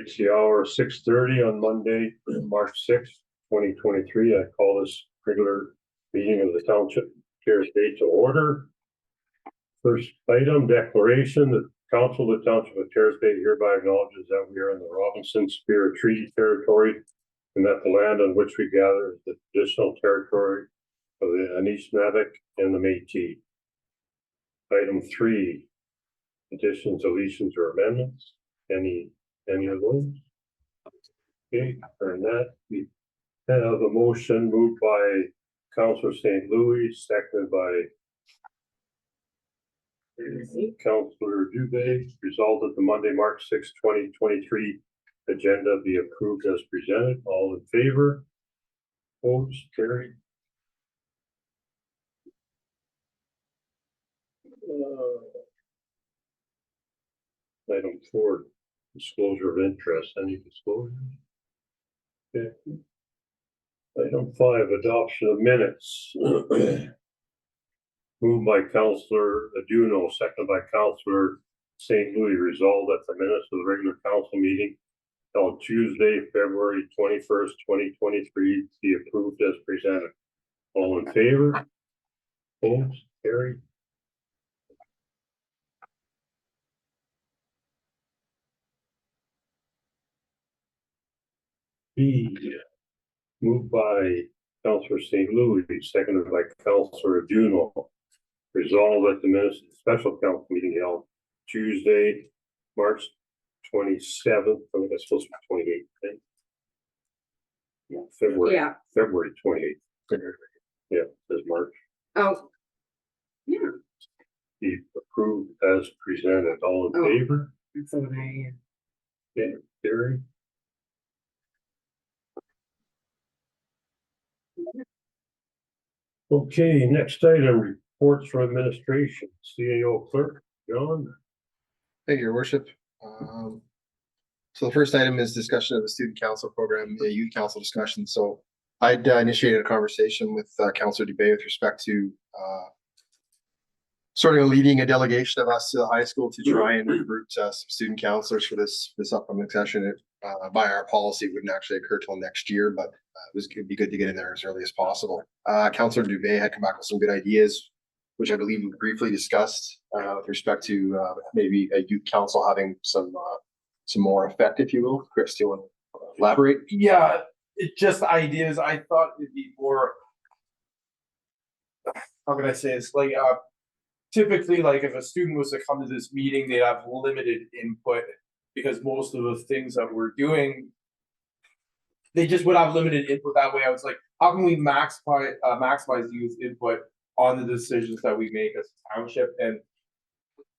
It's the hour 6:30 on Monday, March 6th, 2023. I call this regular meeting of the Township Terrace Bay to order. First item, declaration. The Council of the Township of Terrace Bay hereby acknowledges that we are in the Robinson Spear Treaty Territory and that the land on which we gather is the traditional territory of the Anishinaabe and the Métis. Item 3, additions, deletions, or amendments. Any of those? Okay, and that we have a motion moved by Councillor St. Louis, seconded by Councillor Dubé. Resolved that the Monday, March 6, 2023 agenda be approved as presented. All in favor? Opposed? Carried. Item 4, disclosure of interest. Any disclosure? Okay. Item 5, adoption of minutes. Moved by Councillor Aduno, seconded by Councillor St. Louis. Resolved that the minutes of the regular council meeting held Tuesday, February 21st, 2023 be approved as presented. All in favor? Opposed? Carried. B, moved by Councillor St. Louis, seconded by Councillor Aduno. Resolved that the minutes of the special council meeting held Tuesday, March 27th. I think that's supposed to be 28th. Right? Yeah, February. Yeah. February 28th. Yeah, says March. Oh. Yeah. Be approved as presented. All in favor? That's what I. Okay, carried. Okay, next item, reports from administration. CAO clerk, John. Thank you, Your Worship. So the first item is discussion of the student council program, the youth council discussion. So I'd initiated a conversation with Councillor Dubé with respect to sort of leading a delegation of us to the high school to try and recruit some student counselors for this upcoming session. By our policy, it wouldn't actually occur till next year, but it'd be good to get in there as early as possible. Councillor Dubé had come back with some good ideas, which I believe we briefly discussed with respect to maybe a youth council having some more effect, if you will. Chris, do you want to elaborate? Yeah, it's just ideas. I thought it'd be more, how can I say this? Like, typically, like if a student was to come to this meeting, they'd have limited input because most of the things that we're doing, they just would have limited input that way. I was like, how can we maximize youth input on the decisions that we make as a township? And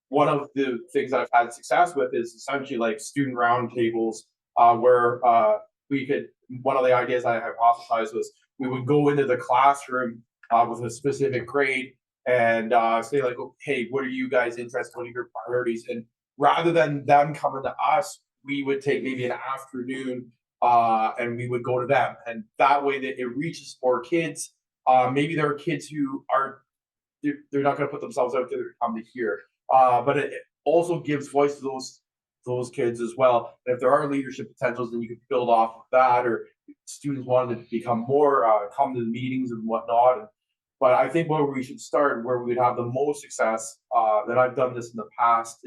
one of the things that I've had success with is essentially like student roundtables, where we could, one of the ideas I hypothesized was we would go into the classroom with a specific grade and say like, hey, what are you guys interested in? What are your priorities? And rather than them coming to us, we would take maybe an afternoon and we would go to them. And that way that it reaches more kids. Maybe there are kids who they're not going to put themselves out there to come to here. But it also gives voice to those kids as well. And if there are leadership potentials, then you can build off of that, or students wanted to become more, come to the meetings and whatnot. But I think where we should start, where we would have the most success, that I've done this in the past,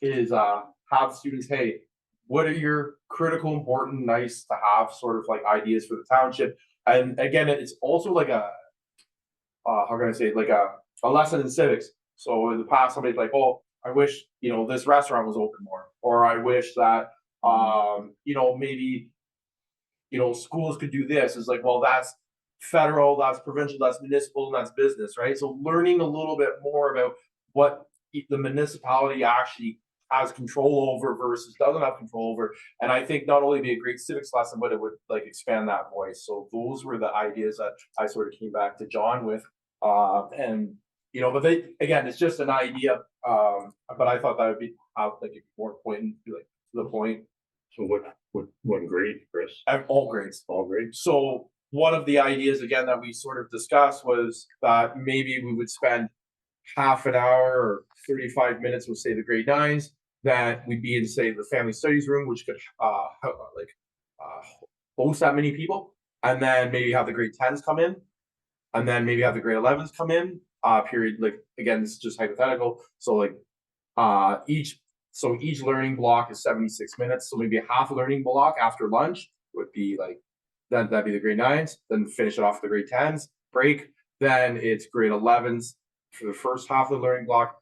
is have students, hey, what are your critical, important, nice to have sort of like ideas for the township? And again, it's also like a, how can I say it? Like a lesson in civics. So in the past, somebody's like, oh, I wish, this restaurant was open more, or I wish that, maybe, schools could do this. It's like, well, that's federal, that's provincial, that's municipal, and that's business, right? So learning a little bit more about what the municipality actually has control over versus doesn't have control over. And I think not only be a great civics lesson, but it would like expand that voice. So those were the ideas that I sort of came back to John with. But again, it's just an idea. But I thought that would be more pointed to the point. So what grade, Chris? All grades. All grades. So one of the ideas again that we sort of discussed was that maybe we would spend half an hour or 35 minutes with say the grade 9s, then we'd be in, say, the family studies room, which could host that many people, and then maybe have the grade 10s come in, and then maybe have the grade 11s come in. Period. Like again, this is just hypothetical. So like each learning block is 76 minutes. So maybe a half a learning block after lunch would be like that'd be the grade 9s. Then finish it off with the grade 10s. Break. Then it's grade 11s for the first half of the learning block.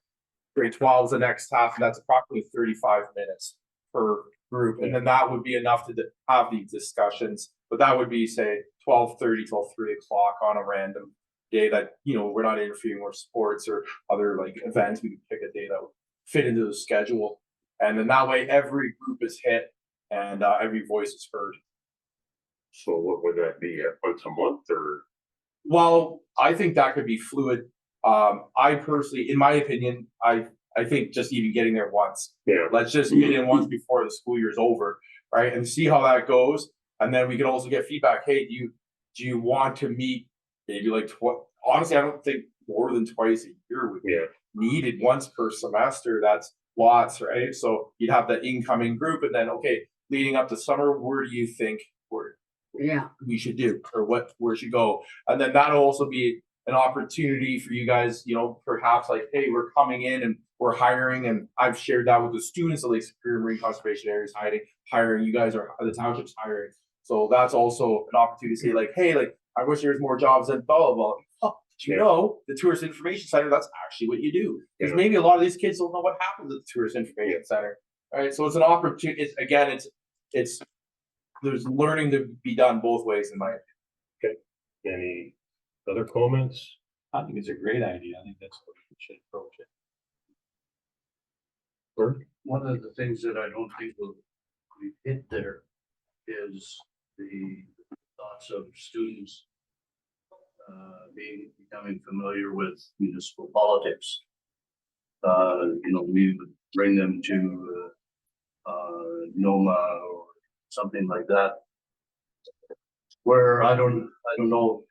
Grade 12 is the next half, and that's approximately 35 minutes per group. And then that would be enough to have these discussions. But that would be, say, 12:30 till 3 o'clock on a random day that, we're not interfering with sports or other like events. We can pick a day that would fit into the schedule. And then that way every group is hit and every voice is heard. So what would that be, once a month or? Well, I think that could be fluid. I personally, in my opinion, I think just even getting there once. Yeah. Let's just get in once before the school year's over, right? And see how that goes. And then we can also get feedback. Hey, do you want to meet maybe like honestly, I don't think more than twice a year would be needed. Once per semester. That's lots, right? So you'd have the incoming group, and then leading up to summer, where do you think we should do, or where should go? And then that'll also be an opportunity for you guys, perhaps like, hey, we're coming in and we're hiring, and I've shared that with the students at Lake Superior Marine Conservation Area is hiring. You guys are the township's hiring, so that's also an opportunity to say like, hey, like I wish there was more jobs and blah blah blah. Oh, did you know the Tourist Information Center? That's actually what you do, because maybe a lot of these kids don't know what happens at the Tourist Information Center. All right, so it's an opportunity. It's there's learning to be done both ways in my opinion. Okay. Any other comments? I think it's a great idea. I think that's what we should approach it. Bert? One of the things that I don't think we hit there is the thoughts of students becoming familiar with municipal politics. We would bring them to NOMA or something like that, where I don't know.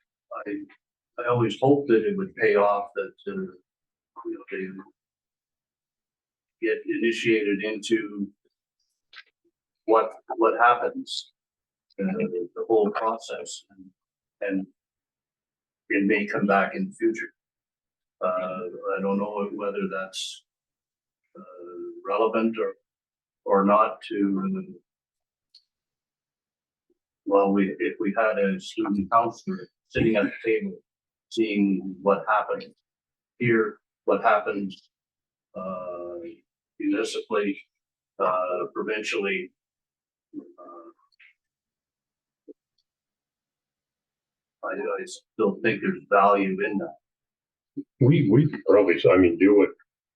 I always hope that it would pay off, that they get initiated into what happens, the whole process, and it may come back in the future. I don't know whether that's relevant or not to. Well, if we had a student counselor sitting at the table, seeing what happened here, what happens municipally, provincially, I still think there's value in that. We could probably, do what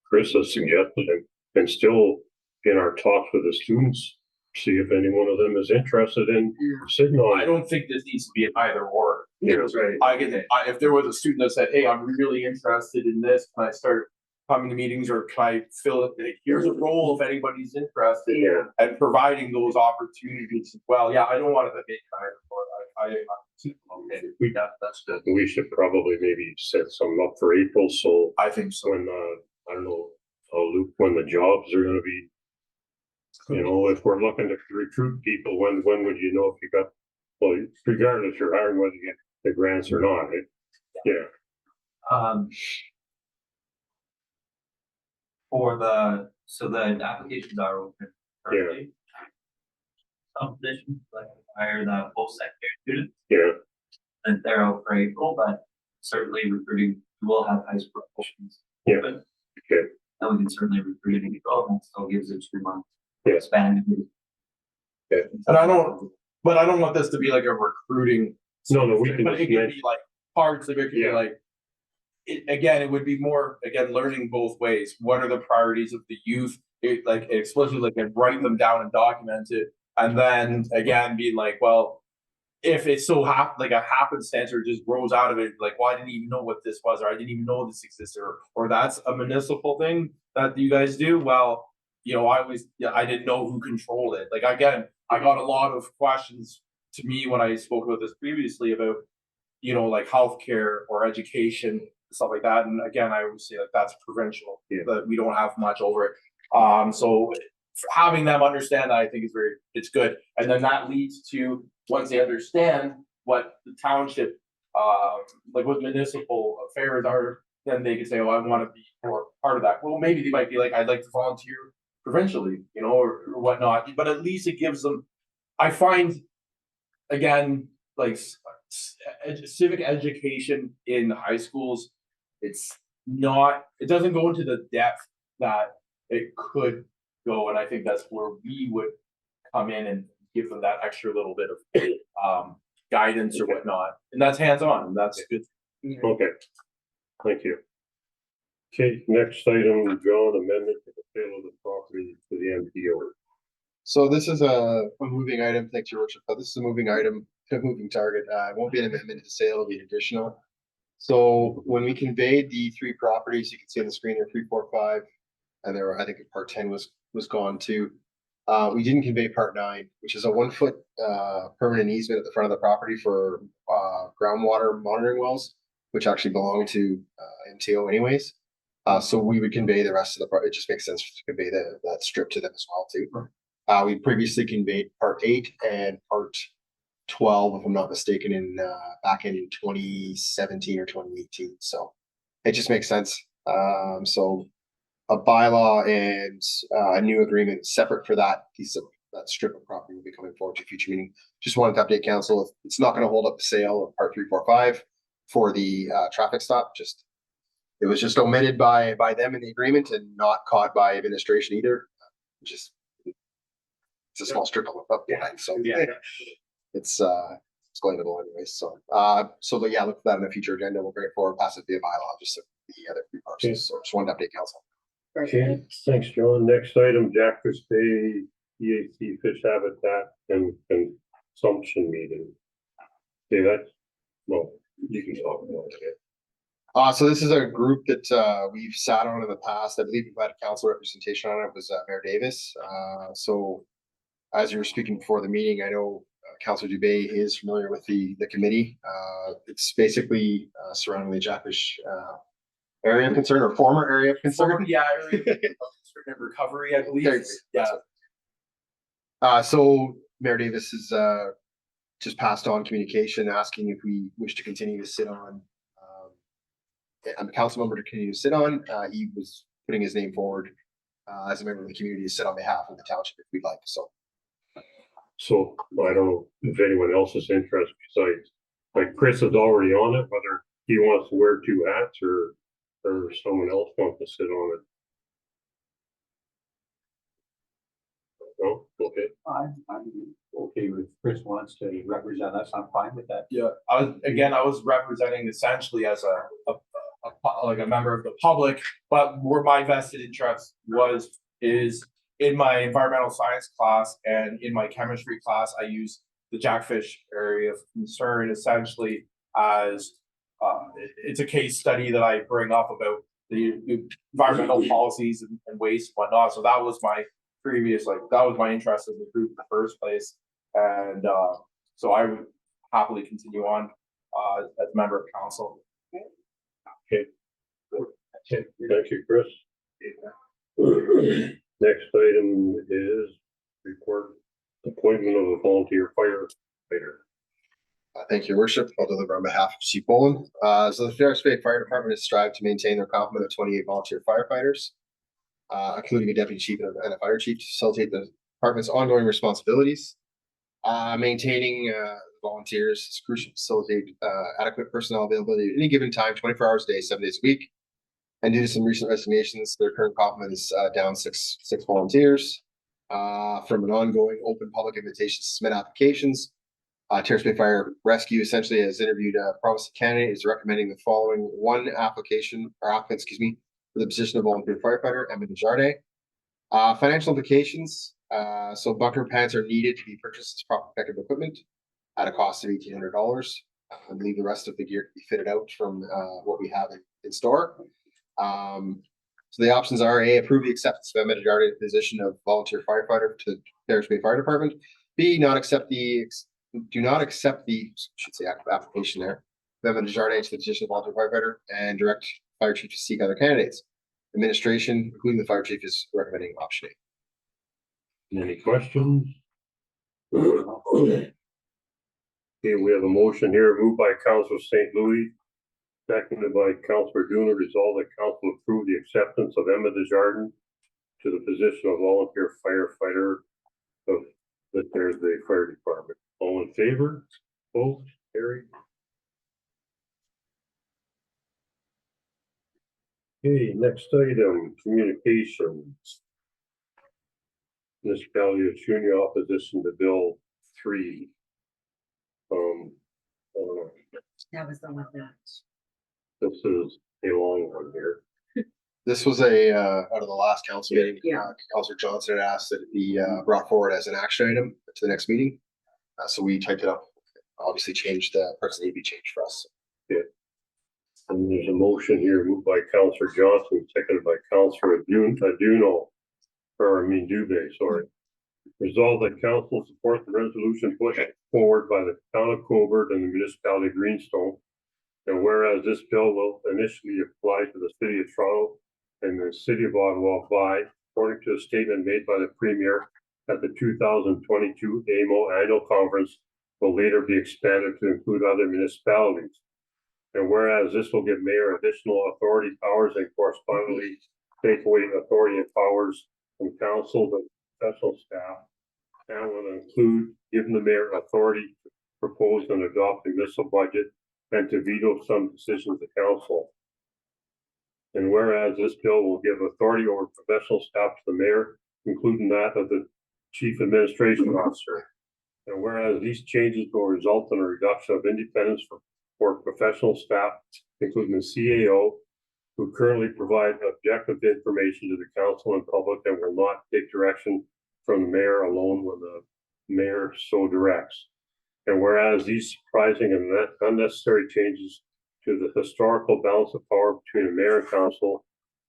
Chris has suggested and still in our talks with the students, see if any one of them is interested in sitting on. I don't think this needs to be an either or. That's right. I get it. If there was a student that said, hey, I'm really interested in this, can I start coming to meetings, or can I fill it? Here's a role if anybody's interested, and providing those opportunities as well. Yeah, I don't want to make That's good. We should probably maybe set some up for April. So I think so. When I don't know, Luke, when the jobs are going to be. If we're looking to recruit people, when would you know if you got? Well, regardless, you're hiring whether you get the grants or not. The applications are open currently. Some positions like hire the post-secondary students. Yeah. And they're out for April, but certainly recruiting, will have high school positions. Yeah. Open. Okay. And we can certainly recruit in April, and that still gives it 2 months. Yeah. Expand. Okay. And I don't want this to be like a recruiting. No, we can. But it could be like parts of it could be like. It would be more learning both ways. What are the priorities of the youth? Especially writing them down and document it, and then again being like, well, if it's so a happenstance or just grows out of it, like, well, I didn't even know what this was, or I didn't even know this existed, or that's a municipal thing that you guys do. Well, I didn't know who controlled it. Like, again, I got a lot of questions to me when I spoke about this previously about, like healthcare or education, stuff like that. And again, I always say that's provincial, that we don't have much over it. So having them understand that, I think is it's good. And then that leads to, once they understand what the township, like what municipal affairs are, then they can say, oh, I want to be more part of that. Well, maybe they might be like, I'd like to volunteer provincially, or whatnot, but at least it gives them, I find, again, like civic education in high schools, it doesn't go into the depth that it could go, and I think that's where we would come in and give them that extra little bit of guidance or whatnot, and that's hands-on, and that's good. Okay, thank you. Okay, next item, John, amendment to the sale of the property to the MPO. So this is a moving item, thanks your worship, but this is a moving item, a moving target, it won't be an amendment to the sale, it'll be additional. So when we conveyed the 3 properties, you can see on the screen there, 3, 4, 5, and there were, I think part 10 was gone too. We didn't convey part 9, which is a 1-foot permanent easement at the front of the property for groundwater monitoring wells, which actually belong to MTO anyways. So we would convey the rest of the part. It just makes sense to convey that strip to them as well too. We previously conveyed part 8 and part 12, if I'm not mistaken, in back in 2017 or 2018. So it just makes sense. So a bylaw and a new agreement separate for that piece of that strip of property will be coming forward to a future meeting. Just wanted to update council. It's not going to hold up the sale of part 3, 4, 5 for the traffic stop. It was just omitted by them in the agreement and not caught by administration either. Just it's a small strip of land, so Yeah. it's explainable anyways. So but yeah, look for that in a future agenda. We'll bring it forward, pass it via bylaw, just the other 3 parcels. So just wanted to update council. Okay, thanks, John. Next item, Jackfish Bay EAC Fish Habitat and Consumption Meeting. Okay, that's, well, you can talk about it. So this is a group that we've sat on in the past. I believe we've had council representation on it. It was Mayor Davis. So as you were speaking before the meeting, I know Councillor Dubé is familiar with the committee. It's basically surrounding the Jackfish area of concern or former area of concern. Yeah, recovery, I believe. Yeah. So Mayor Davis has just passed on communication asking if we wish to continue to sit on. I'm a council member to continue to sit on. He was putting his name forward as a member of the community to sit on behalf of the township if we'd like. So I don't know if anyone else is interested besides, like Chris is already on it, whether he wants to wear 2 hats or someone else wants to sit on it. No, okay. I'm okay with Chris wants to represent us, I'm fine with that. Yeah, I was representing essentially as like a member of the public, but where my vested interest is in my environmental science class and in my chemistry class, I use the Jackfish area of concern essentially as it's a case study that I bring up about the environmental policies and waste and whatnot. So that was my previous, that was my interest in the group in the first place. And so I would happily continue on as a member of council. Okay. Thank you, Chris. Next item is report appointment of a volunteer firefighter. Thank you, worship. I'll deliver on behalf of Chief Boland. So the Terrace Bay Fire Department has strived to maintain their complement of 28 volunteer firefighters, including a deputy chief and a fire chief, to facilitate the department's ongoing responsibilities. Maintaining volunteers is crucial to facilitate adequate personnel availability at any given time, 24 hours a day, 7 days a week. And due to some recent resignations, their current complement is down six volunteers. From an ongoing open public invitation to submit applications, Terrace Bay Fire Rescue essentially has interviewed a promising candidate, is recommending the following applicant, for the position of volunteer firefighter, Emma Desjardins. Financial implications. So bunker pants are needed to be purchased as proper protective equipment at a cost of $1,800. I believe the rest of the gear can be fitted out from what we have in store. So the options are: A, approve the acceptance of Emma Desjardins' position of volunteer firefighter to Terrace Bay Fire Department. B, do not accept the application there, of Emma Desjardins to the position of volunteer firefighter, and direct fire chief to seek other candidates. Administration, including the fire chief, is recommending option A. Any questions? Okay, we have a motion here moved by Councilor St. Louis, seconded by Councilor Duna, resolve that council approve the acceptance of Emma Desjardins to the position of volunteer firefighter of the Terrace Bay Fire Department. All in favor? Opposed? Carried. Okay, next item, communications. Municipality of Junior opposition to Bill 3. That was the one that. This is a long one here. This was a, out of the last council meeting. Yeah. Councilor Johnson had asked that it be, brought forward as an action item to the next meeting. So we typed it up, obviously changed, parts that need to be changed for us. And there's a motion here moved by Councilor Johnson, seconded by Councilor Dubé, sorry. Resolve that council support the resolution put forward by the town of Colbert and the municipality of Greenstone. And whereas this bill will initially apply to the city of Toronto and the city of Ottawa by, according to a statement made by the premier at the 2022 AMO annual conference, will later be expanded to include other municipalities. And whereas this will give mayor additional authority powers and correspondingly take away authority and powers from council and professional staff, and will include giving the mayor authority to propose and adopt a municipal budget and to veto some decisions of the council. And whereas this bill will give authority over professional staff to the mayor, including that of the chief administration officer. And whereas these changes will result in a reduction of independence for professional staff, including the CAO, who currently provide objective information to the council and public and will not take direction from the mayor alone when the mayor so directs. And whereas these surprising and unnecessary changes to the historical balance of power between the mayor and council,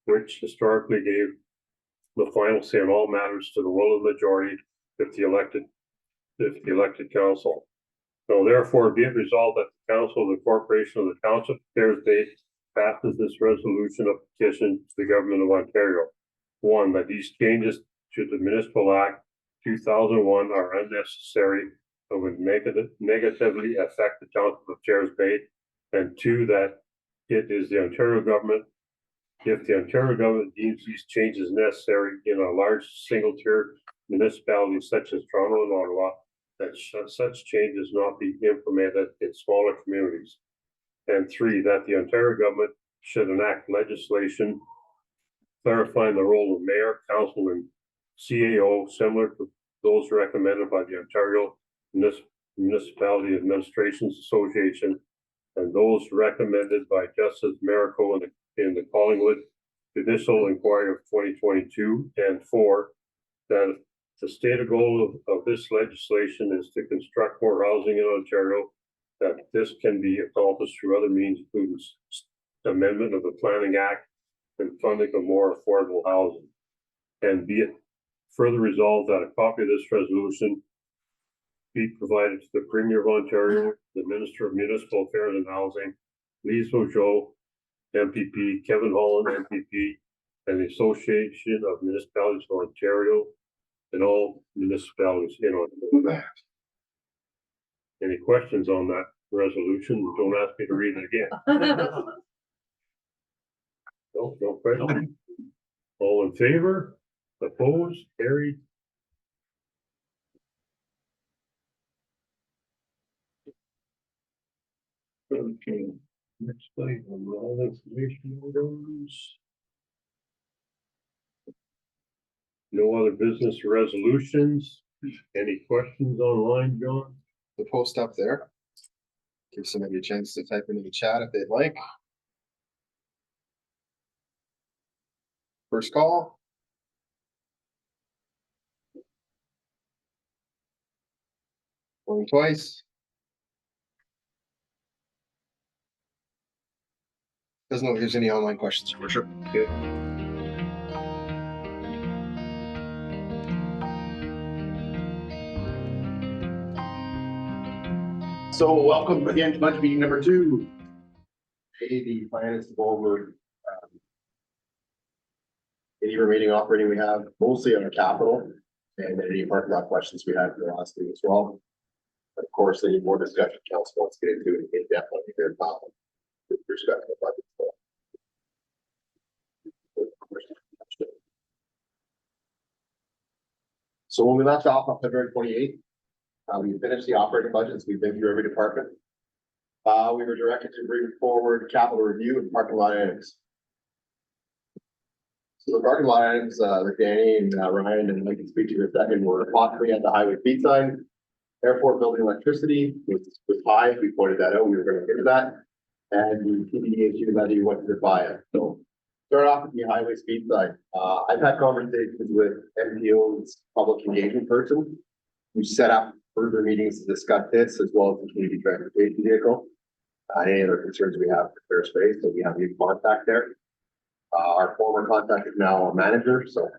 which historically gave the final say on all matters to the will of the majority if the elected council. So therefore be it resolved that the council of the corporation of the township of Terrace Bay passes this resolution of petition to the government of Ontario. One, that these changes to the Municipal Act 2001 are unnecessary and would negatively affect the township of Terrace Bay. And two, that it is the Ontario government, if the Ontario government deems these changes necessary in a large single-tier municipality such as Toronto and Ottawa, that such changes not be implemented in smaller communities. And three, that the Ontario government should enact legislation clarifying the role of mayor, council, and CAO similar to those recommended by the Ontario Municipality Administrations Association and those recommended by Justice Miracle in the Collingwood Judicial Inquiry of 2022. And four, that the stated goal of this legislation is to construct more housing in Ontario, that this can be accomplished through other means, including amendment of the Planning Act and funding of more affordable housing. And be it further resolved that a copy of this resolution be provided to the Premier of Ontario, the Minister of Municipal Affairs and Housing, Lise Joe, MPP, Kevin Holland, MPP, and the Association of Municipalities of Ontario, and all municipalities in Ontario. Any questions on that resolution? Don't ask me to read it again. No question. All in favor? Opposed? Carried. Okay, next item, all information items. No other business resolutions. Any questions online, John? The post up there. Give somebody a chance to type into the chat if they'd like. First call. Going twice. Doesn't look like there's any online questions, Your Worship. Okay. So welcome again to budget meeting number 2. The plan is to go over any remaining operating we have, mostly on our capital, and any parking lot questions we had for the last week as well. Of course, any more discussion council wants to get into it, in depth on your problem. With respect to the budget. So when we left off on February 28th, we finished the operating budgets. We've been through every department. We were directed to bring forward capital review and parking lot items. So the parking lot items, that Danny and Ryan and I can speak to in a second, were possibly at the highway speed sign. Airport building electricity was high. We pointed that out. We were going to get to that. And the TDHU levy went to buy it. So start off with the highway speed sign. I've had conversations with MPO's public engagement person who set up further meetings to discuss this as well as the community transportation vehicle. Any other concerns we have for Terrace Bay, so we have new contact there. Our former contact is now a manager, so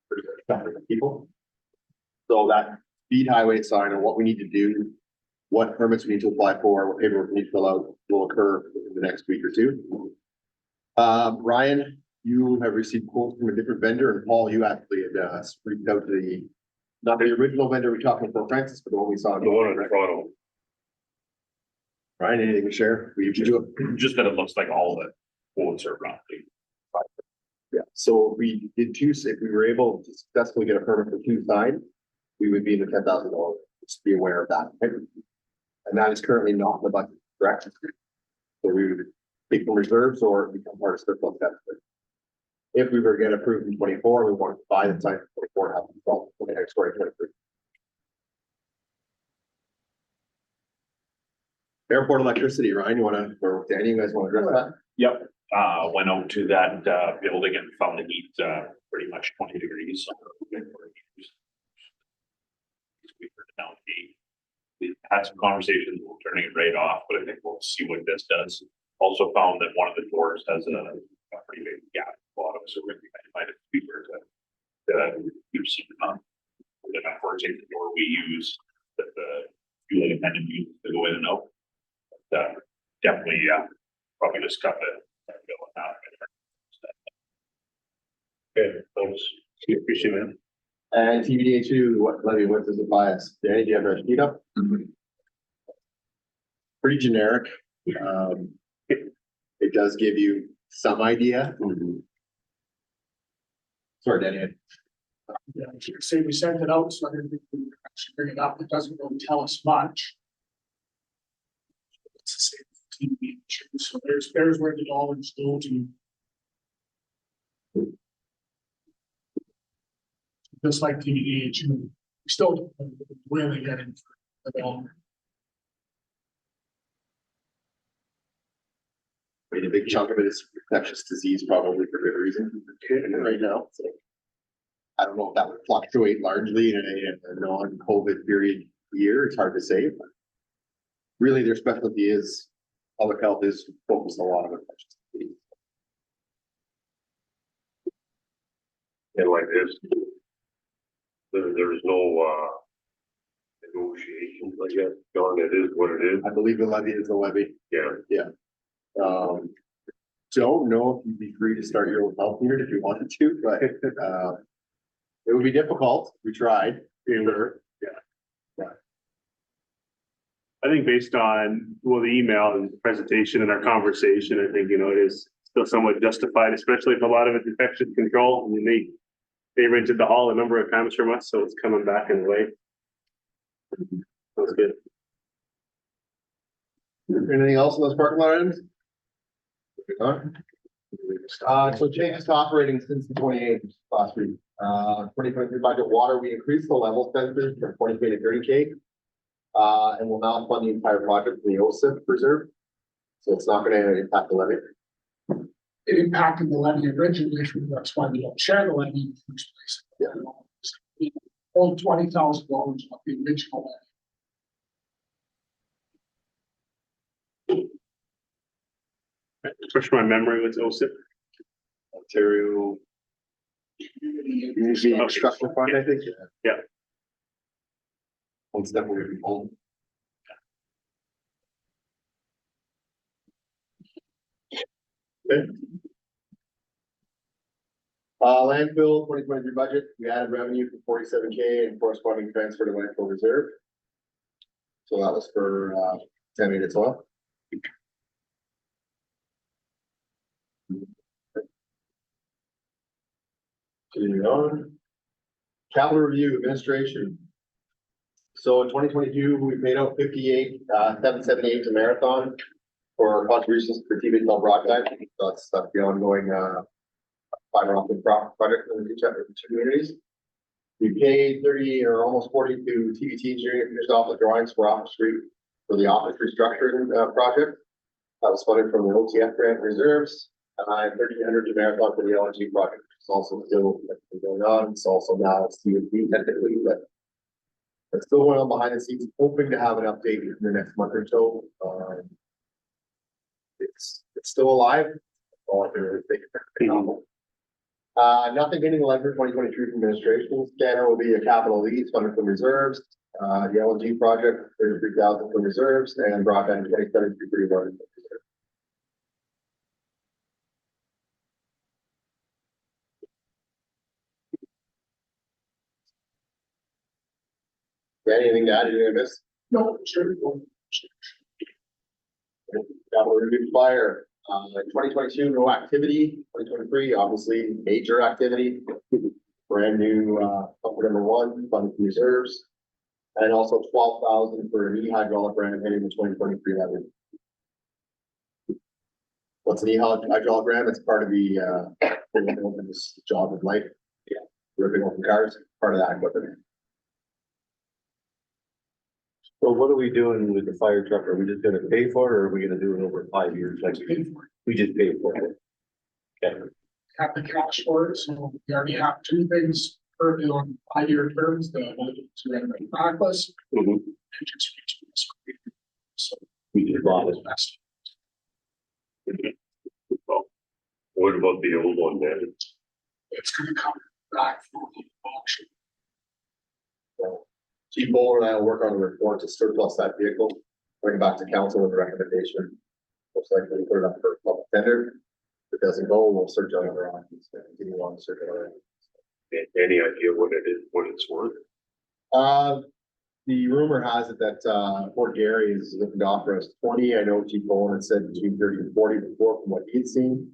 pretty good people. So that speed highway sign and what we need to do, what permits we need to apply for, what paperwork we need to fill out will occur in the next week or two. Ryan, you have received quotes from a different vendor, and Paul, you actually had reached out to the, not the original vendor we talked about, Francis, but the one we saw. The one in Toronto. Ryan, anything to share? We usually do it. Just that it looks like all the quotes are roughly. Yeah, so we did two, if we were able to successfully get a permit for two signs, we would be in the $10,000. Just be aware of that. And that is currently not in the budget, correct? So we would take from reserves or become part of surplus deficit. If we were to get approved in 24, we want to buy the sign for 24 and have them installed for the next 23. Airport electricity, Ryan, you want to, or Danny, you guys want to address that? Yep, went out to that building and found the heat pretty much 20 degrees. We had some conversations, we're turning it right off, but I think we'll see what this does. Also found that one of the doors has a pretty big gap at the bottom, so we're going to find a cheaper to use some the networking the door we use that the fueling attendant uses to go in and out. But, definitely, probably just got the bill out. Okay, thanks. Appreciate it. And TBDA2, what levy, what does it buy us? Danny, do you have a sheet up? Pretty generic. It does give you some idea. Sorry, Danny. Yeah, I should say we sent it out, so I didn't think we would actually bring it up. It doesn't really tell us much. It's the same TV, so there's where the dollars go to. Just like TDH, we still don't know where they get in for the dollar. I mean, a big chunk of it is infectious disease, probably for good reason right now. So I don't know if that would fluctuate largely in a non-COVID period year. It's hard to say. But really, their specialty is public health is focused a lot on infectious disease. And like this, there's no negotiations, I guess, John, it is what it is. I believe the levy is the levy. Yeah. Don't know if you'd be free to start your own health unit if you wanted to, but it would be difficult. We tried. Sure. Yeah. I think based on, well, the email and the presentation and our conversation, I think, it is still somewhat justified, especially if a lot of it's infection control. I mean, they rented the hall a number of times from us, so it's coming back in a way. That's good. Anything else in those parking lot items? So changes to operating since the 28th last week. 2023 budget water, we increased the level sensors from 20K to 30K. And we'll now fund the entire project in the OSIP reserve. So it's not going to impact the levy. It impacted the levy originally, that's why we don't share the levy in the first place. Yeah. Only $20,000 of the original levy. Refresh my memory with OSIP. Ontario Community Infrastructure Fund, I think. Yeah. One step away from home. Okay. Landfill 2023 budget, we added revenue for 47K and corresponding transfer to landfill reserve. So that was for 10 minutes oil. Continuing on. Capital review administration. So in 2022, we paid out 778 to Marathon for contributions to the TV broadcast. That's the ongoing fiber optic project in the two communities. We paid 30 or almost 40 to TVT engineering, finished off the drawings for Office Street for the office restructuring project. That was funded from the OTF grant reserves. 1,300 to Marathon for the LNG project. It's also still going on. It's also now it's TVT technically, but it's still going on behind the scenes. Hoping to have an update in the next month or so. It's still alive. Nothing getting the letter 2023 from administration. Scanner will be a capital lease funded from reserves. The LNG project, 33,000 from reserves, and broadband 27,331. Anything to add to this? No, sure. Capital review fire. 2022, no activity. 2023, obviously major activity. Brand new pump number 1, funded from reserves. And also 12,000 for an e-hydraulic ramp heading to 2023 level. What's an e-hydraulic ramp? It's part of the this job of life. Yeah. Ripping open cars, part of that equipment. So what are we doing with the fire truck? Are we just gonna pay for it, or are we gonna do it over 5 years? Like we just pay for it. Okay. Have the cash for it, so we already have 2 things currently on 5-year terms, the backless. So We just bought it. best. Well, what about the old one then? It's gonna come back from the auction. Chief Bowler and I will work on a report to surplus that vehicle, bring it back to council with a recommendation. Most likely we put it up for public tender. If it doesn't go, we'll search on other options and continue on search on other options. Any idea what it is, what it's worth? The rumor has it that Fort Gary is looking to offer us 20. I know Chief Bowler had said between 30 and 40 before from what he'd seen.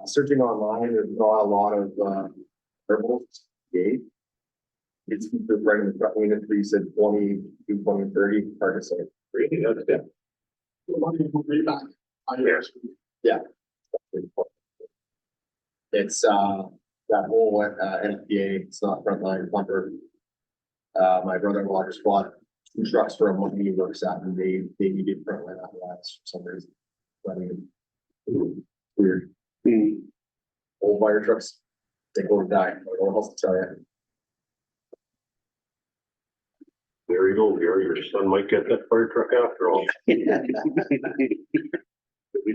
Searching online, there's not a lot of verbals. It's right in the front window, he said 20, 20 and 30, hard to say. Really, that's it. The money will be back. 5 years. Yeah. It's that whole NFPA, it's not frontline plumber. My brother-in-law just bought 2 trucks for a month he works at, and they needed frontline apparatus for some reason. Weird. Old fire trucks, they go to die. I don't know what else to tell you. There you go, Gary, your son might get that fire truck after all. Be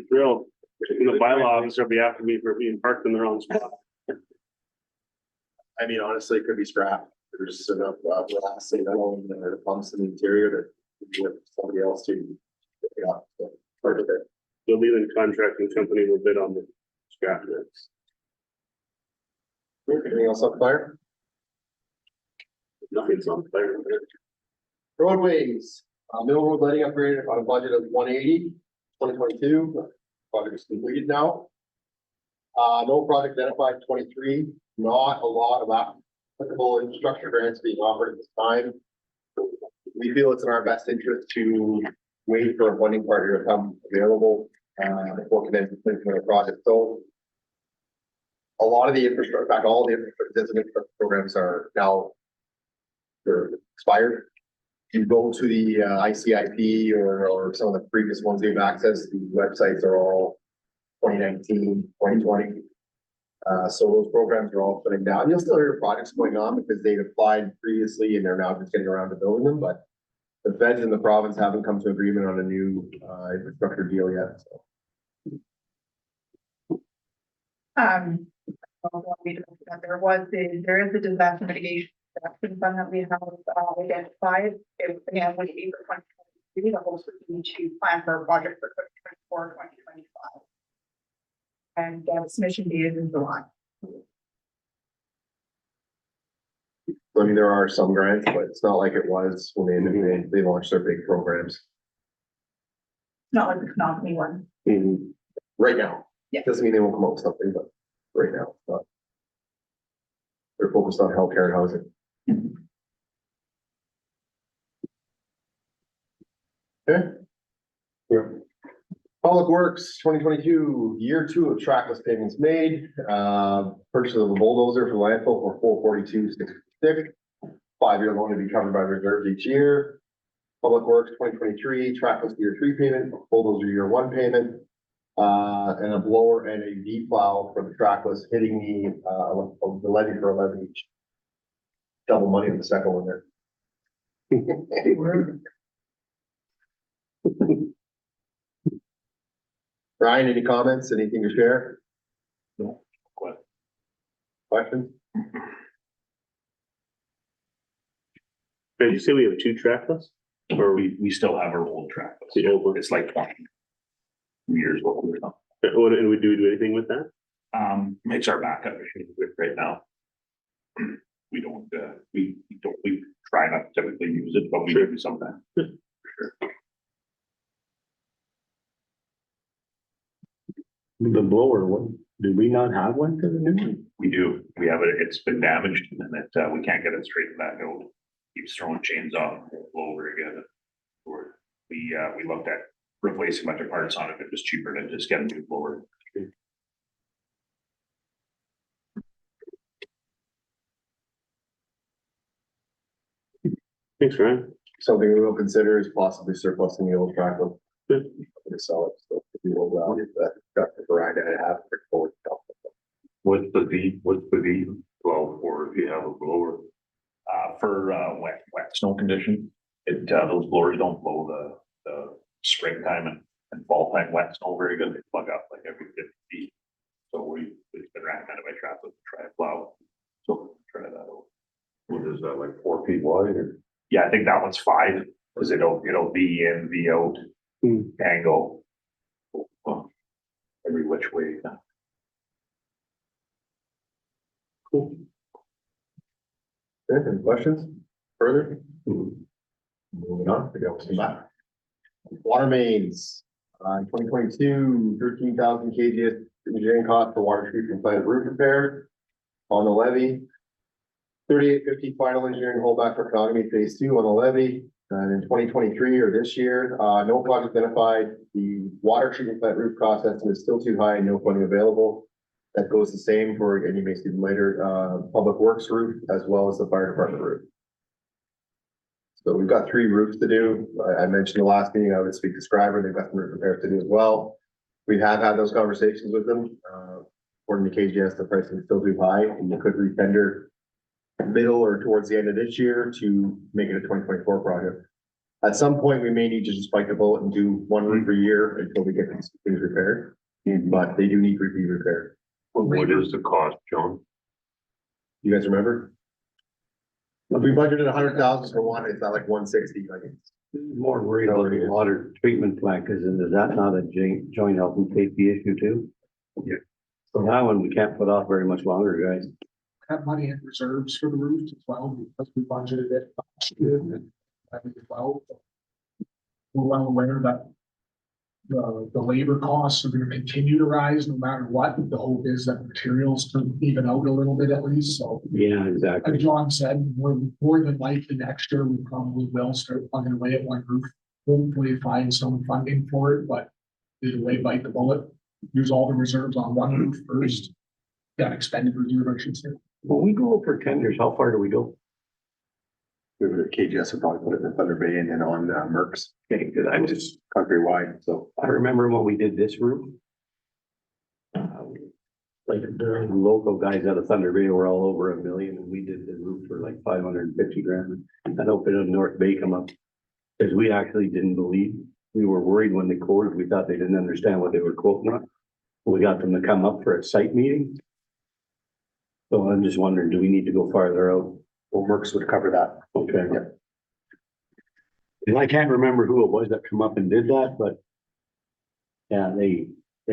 thrilled. The bylaw officer will be after me for being parked in the wrong spot. I mean, honestly, it could be scrap. There's enough glass, you know, and the pumps in the interior to give somebody else to pick it up. So part of it. The Leland contracting company will bid on the scrap nets. Anything else on fire? Nothing's on fire. Roadways, Mill Road lighting upgrade on a budget of 180, 2022. Project is completed now. No project identified 23. Not a lot of applicable infrastructure grants being offered at this time. We feel it's in our best interest to wait for a funding partner to come available before commencing the project. So a lot of the infrastructure, in fact, all the infrastructure programs are now they're expired. You go to the ICIP or some of the previous ones they've accessed, the websites are all 2019, 2020. So those programs are all shutting down. You'll still hear projects going on because they've applied previously and they're now just getting around to building them, but the feds in the province haven't come to agreement on a new infrastructure deal yet, so. There is a disaster mitigation reduction fund that we have identified. It again would be for 2023, the whole city to plan for a project for 2024, 2025. And the submission date is in July. I mean, there are some grants, but it's not like it was when they launched their big programs. Not like the Konami one. Right now. Yeah. Doesn't mean they won't come up with something, but right now, it's not. They're focused on healthcare and housing. Okay. Yeah. Public Works, 2022, year 2 of trackless payments made, purchase of a bulldozer for landfill for 442,666. 5-year loan to be covered by reserves each year. Public Works, 2023, trackless year 3 payment, bulldozer year 1 payment. And a blower and a V-plow for the trackless hitting the levy for 11 each. Double money on the second one there. Ryan, any comments, anything to share? No. Questions? Did you say we have 2 trackless? Or we still have our old track. It's like 20 years old or something. And we do anything with that? It's our backup machine right now. We try not to typically use it, but we do sometimes. Sure. The blower one, did we not have one for the new one? We do. We have it. It's been damaged and that we can't get it straightened back out. Keeps throwing chains off over again. We looked at replacing a bunch of parts on it. It was cheaper than just getting a new blower. Thanks, Ryan. Something we will consider is possibly surplusing the old tractor. To sell it, so if you will value that, got the variety I have for forward. What's the V 12 or if you have a blower? For wet snow condition, those blowers don't blow the springtime and fall time wet snow very good. They plug up like every 50 feet. So it's been recommended by traffic to try a plow. So try that out. What is that, like 4 feet wide or? Yeah, I think that one's 5 because it'll be in, be out, angle. Every which way. Cool. Okay, any questions further? Moving on, we go some back. Water mains, 2022, 13,000 kgs engineering cost for water treatment plant roof repair on the levy. 3850 final engineering holdback for economy phase 2 on the levy. And in 2023 or this year, no project identified. The water treatment plant roof cost estimate is still too high and no funding available. That goes the same for, and you may see them later, public works roof as well as the fire department roof. So we've got 3 roofs to do. I mentioned the last meeting, I would speak to Scriber. They've got some roof repairs to do as well. We have had those conversations with them. According to KGS, the pricing is still too high and they could retender middle or towards the end of this year to make it a 2024 project. At some point, we may need to just bite the bullet and do 1 roof per year until we get these things repaired. But they do need to be repaired. What is the cost, John? You guys remember? We budgeted 100,000 for one. It's not like 160. Like it's More worried about the water treatment plant, because is that not a joint health and safety issue too? Yeah. So that one we can't put off very much longer, guys. Have money in reserves for the roofs as well, because we budgeted it last year and I think as well. We're well aware that the labor costs are going to continue to rise no matter what. The hope is that materials can even out a little bit at least, so. Yeah, exactly. Like John said, more than likely next year, we probably will start plugging away at one roof. Hopefully find some funding for it, but either way, bite the bullet, use all the reserves on one roof first. Yeah, expended reserve, I should say. When we go for tenders, how far do we go? KGS would probably put it in Thunder Bay and then on Merck's. Okay, because I was, Countrywide, so. I remember when we did this roof. Like the local guys out of Thunder Bay were all over $1 million and we did the roof for like 550 grand. I hope it in North Bay come up. Because we actually didn't believe, we were worried when they quoted, we thought they didn't understand what they were quoting on. We got them to come up for a site meeting. So I'm just wondering, do we need to go farther out? Well, Merck's would cover that. Okay. And I can't remember who it was that come up and did that, but. Yeah, they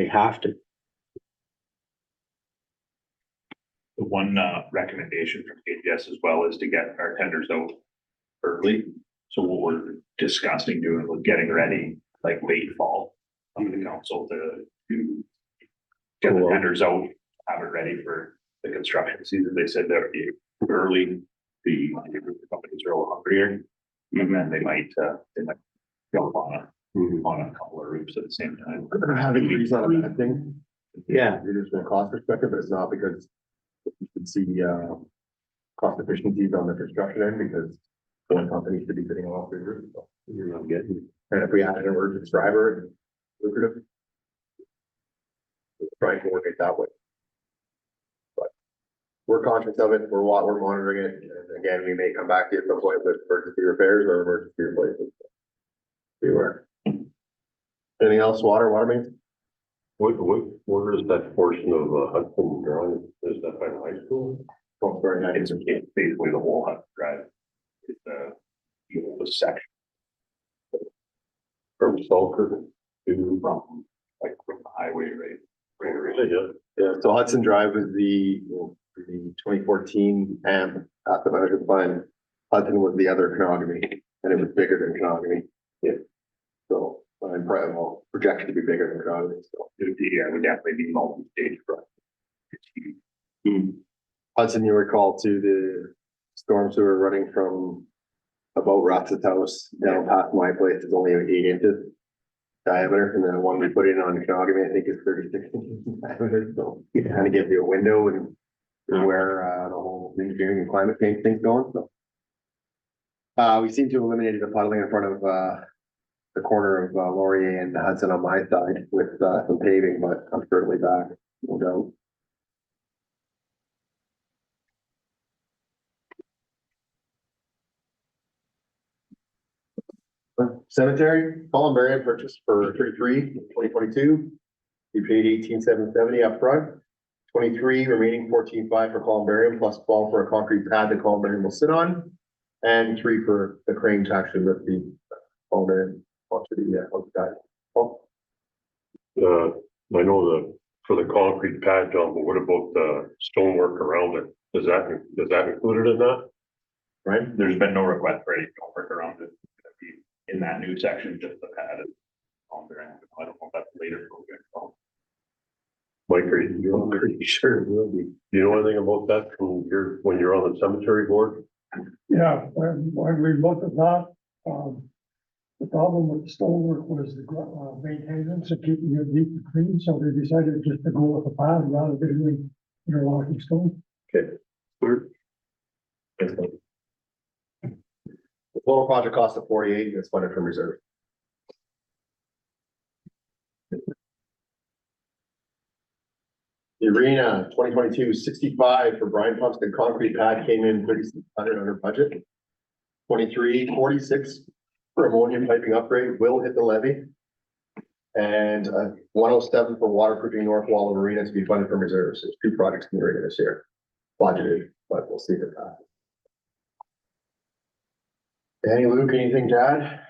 have to. The one recommendation from KPS as well is to get our tenders out early. So what we're discussing doing was getting ready like late fall on the council to get the tenders out, have it ready for the construction season. They said that would be early. The companies are a little hungrier, and then they might jump on a couple of roofs at the same time. Having trees not a bad thing. Yeah, It is from a cost perspective, but it's not because you can see, cost efficiencies on the construction end because one company should be bidding all three roofs. So you're not getting. and if we had an emergency driver, it's lucrative. We'll try and coordinate that way. But we're conscious of it, we're monitoring it, and again, we may come back to you at some point with emergency repairs or emergency replacements. Beware. Anything else, water mains? Where is that portion of Hudson Drive? Is that by the high school? Oh, very nice. It's basically the whole Hudson Drive. It's the section From Salford to, from the highway, right? Yeah, so Hudson Drive was the 2014 AMP asset management plan. Hudson was the other Canogamy, and it was bigger than Canogamy. Yeah. So I'm projected to be bigger than Canogamy, so. Yeah, it would definitely be multi-stage project. It's huge. Hudson, you recall too, the storm sewer running from about Ross's house down past my place is only 8 inches diameter, and the one we put in on Canogamy, I think is 36 inches diameter, so it kind of gives you a window and where the whole engineering and climate change thing's going, so. We seem to have eliminated the puddling in front of the corner of Laurier and Hudson on my side with some paving, but I'm certainly back, no doubt. Cemetery, columbarium purchase for 2022. We paid 18,770 up front. 23 remaining 14,500 for columbarium plus 12 for a concrete pad the columbarium will sit on. And 3 for the crane to actually lift the columbarium onto the guy. I know for the concrete pad, John, but what about the stonework around it? Does that include it in that? Right? There's been no request for any work around it. In that new section, just the pad is on there. I don't know if that's later project. Mike, you're pretty sure it will be. Do you know anything about that from when you're on the cemetery board? Yeah, when we looked at that, the problem with the stonework was the maintenance and keeping it deep and clean, so they decided just to go with the pad rather than doing interlocking stone. Okay. The total project cost of 48, it's funded from reserve. The arena 2022 65 for Brian Pumpkin concrete pad came in 3,600 under budget. 23 46 for ammonium piping upgrade will hit the levy. And 107 for waterproofing north wall of arena to be funded from reserves. There's 2 projects in the arena this year. Budgeted, but we'll see if it passes. Danny, Luke, anything to add?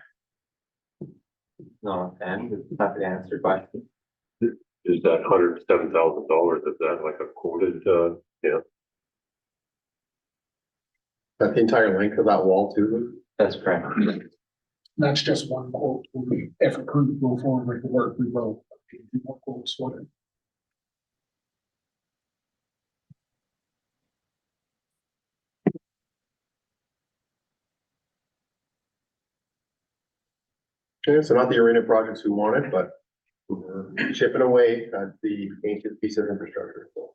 No, and happy to answer questions. Is that $107,000? Is that like a quoted, yeah? That's the entire length of that wall too, Luke? That's correct. That's just one quote. If it couldn't go forward with the work, we will. More quotes for it. Okay, so not the arena projects we wanted, but we're chipping away at the ancient piece of infrastructure. So.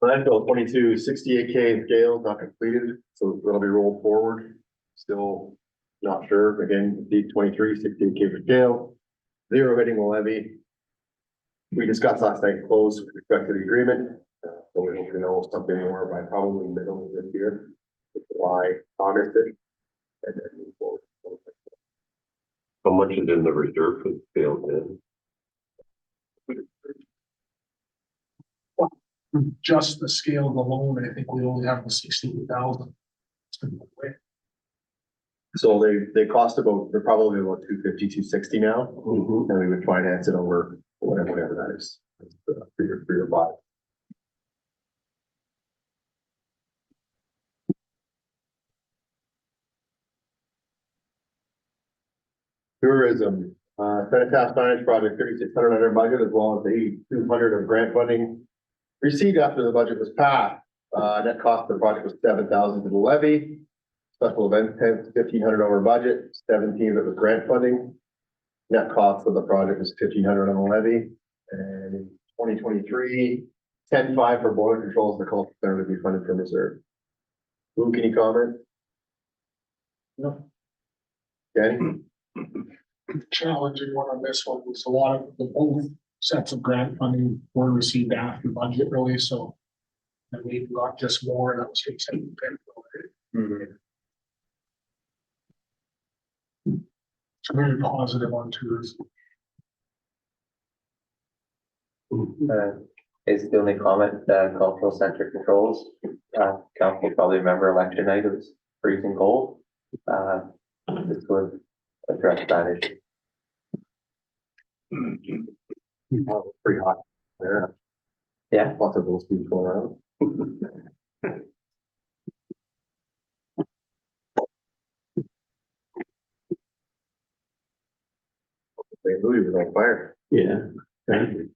Landfill 22, 68K scale not completed, so it'll be rolled forward. Still not sure. Again, D23, 68K for scale. 0 hitting the levy. We discussed last night close with respect to the agreement. So we hope to know something more by probably middle of this year. July, August, and then move forward. How much is in the reserve for the scale then? Just the scale alone, I think we only have the 16,000. So they cost about, they're probably about 250, 260 now, and we would finance it over whatever Tourism, Senate signage project, 3,600 under budget, as well as the 8,200 of grant funding received after the budget was passed. Net cost of the project was 7,000 to the levy. Special event tent, 1,500 over budget, 17 of it was grant funding. Net cost of the project was 1,500 on the levy. And in 2023, 10.5 for boiler controls, the cultural center to be funded from reserve. Lou, can you comment? No. Danny? Challenging one on this one was a lot of the both sets of grant funding were received after budget really, so. And we got just more and that was. It's very positive on tourism. Is the only comment, cultural center controls, council probably remember election night, it was freezing cold. This would address that issue. Pretty hot there. Yeah. Lots of those people going around. Louis was on fire, Yeah. if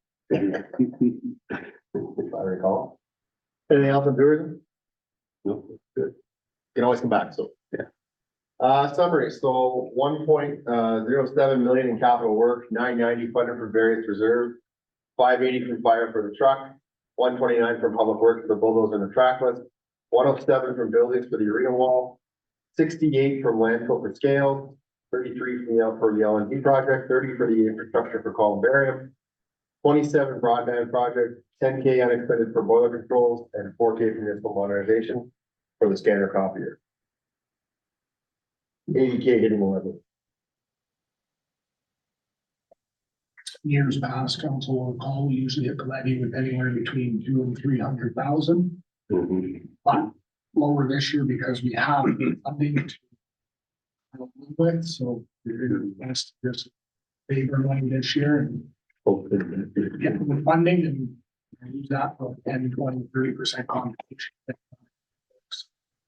I recall. Anything else on tourism? No. Good. Can always come back, so. Yeah. Summary, so 1.07 million in capital work, 990 funded from various reserves, 580 from fire for the truck, 129 from public works for the bulldozer and the trackless, 107 from buildings for the arena wall, 68 from landfill for scale, 33 from the LNG project, 30 for the infrastructure for columbarium, 27 broadband project, 10K unexpended for boiler controls, and 4K for municipal modernization for the scanner copier. 80K hitting the level. Years past, council will recall, we usually hit the levy with anywhere between 200,000 and 300,000. But lower this year because we have funding to. With, so we're best just favor money this year and get the funding and use that for 10, 20, 30% contribution.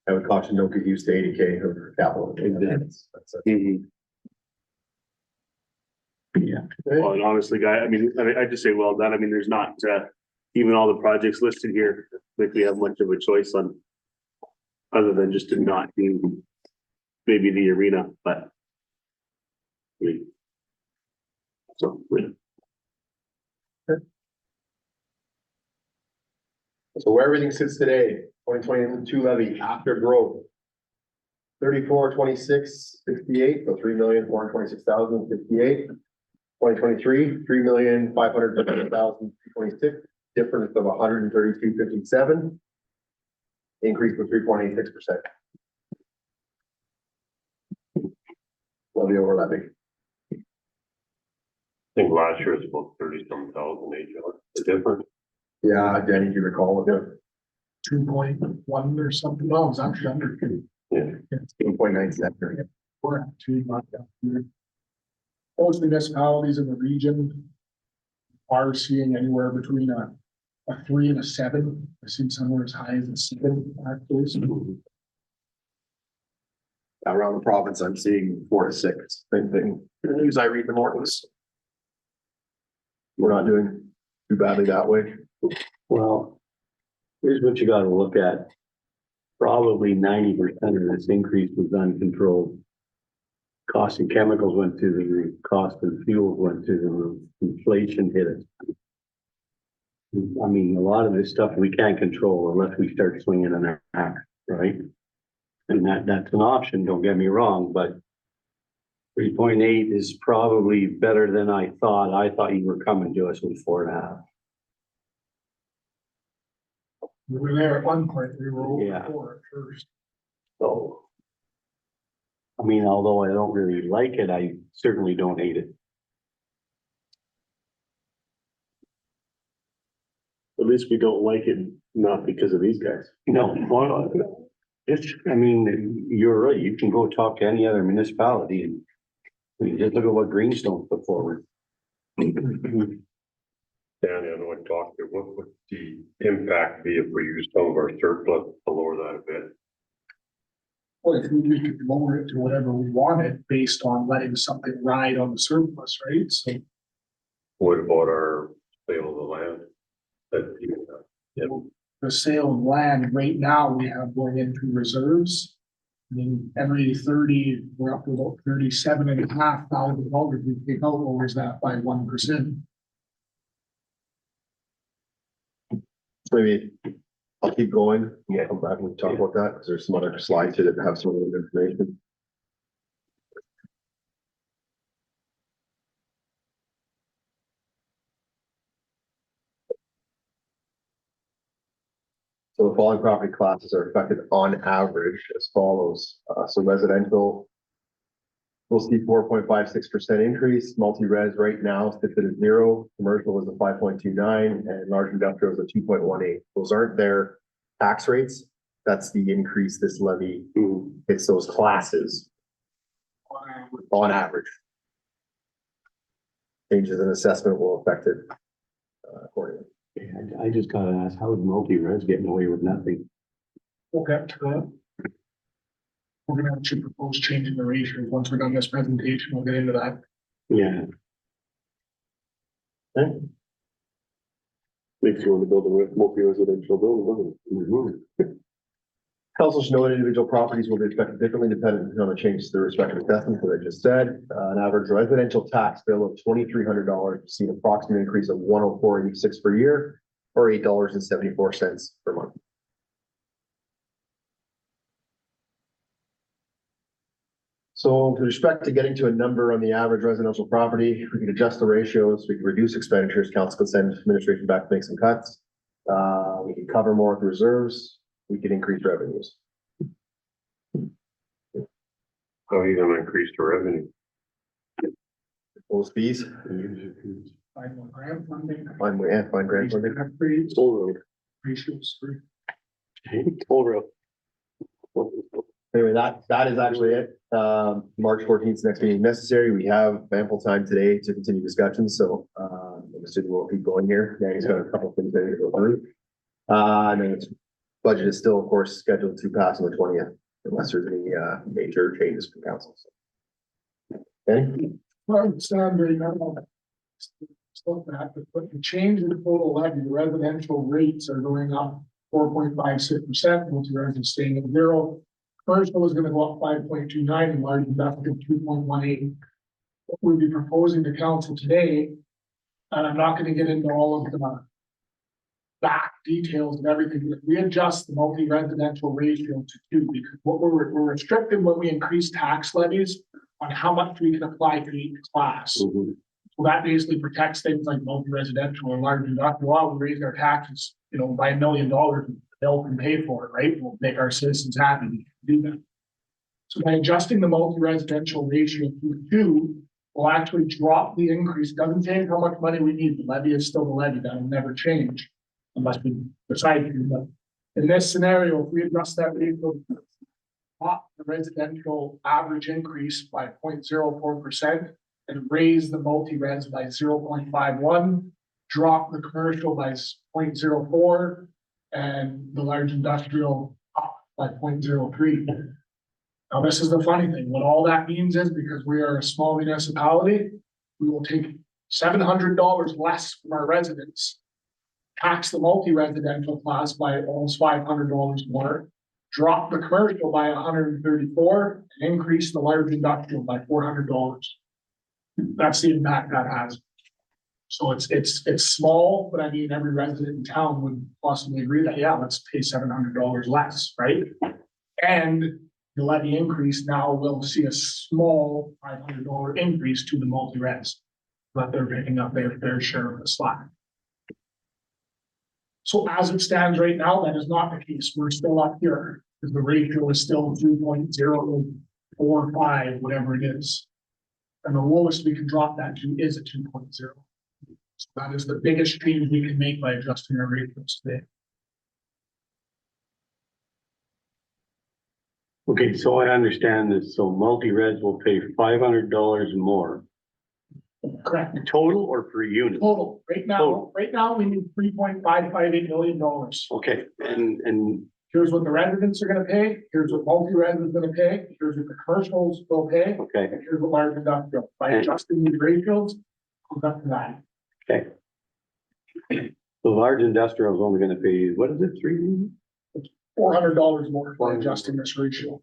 I would caution, don't get used to 80K over capital. Yeah. Well, and honestly, guy, I mean, I just say well done. I mean, there's not, even all the projects listed here, like we have much of a choice on. Other than just to not do maybe the arena, but. I mean, so, yeah. So where everything sits today, 2022 levy after growth. 34,26,68, so 3,426,058. 2023, 3,550,026, difference of 132,57. Increase of 3.86%. Levy over levy. I think last year was about 30-some thousand each, the difference. Yeah, Danny, do you recall what the 2.1 or something? No, it was actually under 2. Yeah. 2.97? We're at 2, not down here. Most municipalities in the region are seeing anywhere between a 3 and a 7. I've seen somewhere as high as a 7 actually. So Around the province, I'm seeing 4 to 6. Same thing. The news I read in the mornings. We're not doing too badly that way. Well, here's what you gotta look at. Probably 90% of this increase was uncontrolled. Cost of chemicals went through the roof, cost of fuel went through the roof, inflation hit us. I mean, a lot of this stuff we can't control unless we start swinging an axe, right? And that's an option, don't get me wrong, but 3.8 is probably better than I thought. I thought you were coming to us with 4.5. we were there at one point, we were over Yeah. 4 at first. So, I mean, although I don't really like it, I certainly don't hate it. At least we don't like it, not because of these guys. No, well, it's, I mean, you're right. You can go talk to any other municipality and I mean, just look at what Greenstone put forward. Danny, I know I talked to, what would the impact be if we use some of our surplus to lower that a bit? Well, if we could lower it to whatever we wanted based on letting something ride on the surplus, right? So What about our sale of the land? That you have? the sale of land right now, we have going into reserves. I mean, every 30, we're up to about $37,500 we take out, lowers that by 1%. Maybe I'll keep going. We'll come back and talk about that because there's some other slides here that have some of the information. So the following property classes are affected on average as follows. So residential, we'll see 4.56% increase. Multi-res right now sits at a 0. Commercial is a 5.29 and large industrial is a 2.18. Those aren't their tax rates. That's the increase this levy hits those classes on average. Changes in assessment will affect it accordingly. I just gotta ask, how is multi-res getting away with nothing? Okay. We're gonna actually propose changing the ratio. Once we're done this presentation, we'll get into that. Yeah. Makes you want to build a multi-residential building, doesn't it? Council should know that individual properties will be affected differently depending on the changes to the respective assessments, as I just said. An average residential tax bill of $2,300 will see an approximate increase of $104.86 per year, or $8.74 per month. So with respect to getting to a number on the average residential property, we can adjust the ratios, we can reduce expenditures, council can send administration back to make some cuts. We can cover more with reserves, we can increase revenues. How are you gonna increase the revenue? Those fees, Find more grant funding. find grant funding. Upgrades, Toll road. ratios. Toll road. Anyway, that is actually it. March 14th, next meeting necessary. We have ample time today to continue discussions, so I'm assuming we'll keep going here. Danny's got a couple of things to go through. And then budget is still, of course, scheduled to pass on the 20th, unless there's any major changes from council. Danny? Well, it's not very normal. Still that, but the change in the total levy, the residential rates are going up 4.56%, multi-res is staying at 0. Commercial is gonna go up 5.29 and large industrial 2.18. What we'll be proposing to council today, and I'm not gonna get into all of the back details and everything, but we adjust the multi-residential ratio to 2 because what we're restricted when we increase tax levies on how much we can apply to each class. So that basically protects things like multi-residential or large industrial. Well, we raise our taxes, by $1 million, the bill can pay for it, right? We'll make our citizens happy. We can do that. So by adjusting the multi-residential ratio to 2, we'll actually drop the increase. Doesn't change how much money we need. The levy is still the levy. That'll never change unless we decide to. But in this scenario, if we adjust that ratio, drop the residential average increase by 0.04% and raise the multi-res by 0.51, drop the commercial by 0.04 and the large industrial up by 0.03. Now, this is the funny thing. What all that means is because we are a small municipality, we will take $700 less from our residents, tax the multi-residential class by almost $500 more, drop the commercial by 134, and increase the large industrial by $400. That's the impact that has. So it's small, but I mean, every resident in town would possibly agree that, yeah, let's pay $700 less, right? And the levy increase now will see a small $500 increase to the multi-res, but they're picking up their fair share of the slack. So as it stands right now, that is not the case. We're still up here because the ratio is still 2.045, whatever it is. And the lowest we can drop that to is a 2.0. So that is the biggest change we can make by adjusting our ratios today. Okay, so I understand this. So multi-res will pay $500 more. Correct. Total or per unit? Total. Right now we need $3.558 million. Okay, and here's what the residents are gonna pay, here's what multi-residents are gonna pay, here's what the commercials will pay, Okay, and here's what large industrial. By adjusting these ratios, comes up to that. okay. The large industrial is only gonna pay, what is it, $400 more by adjusting this ratio.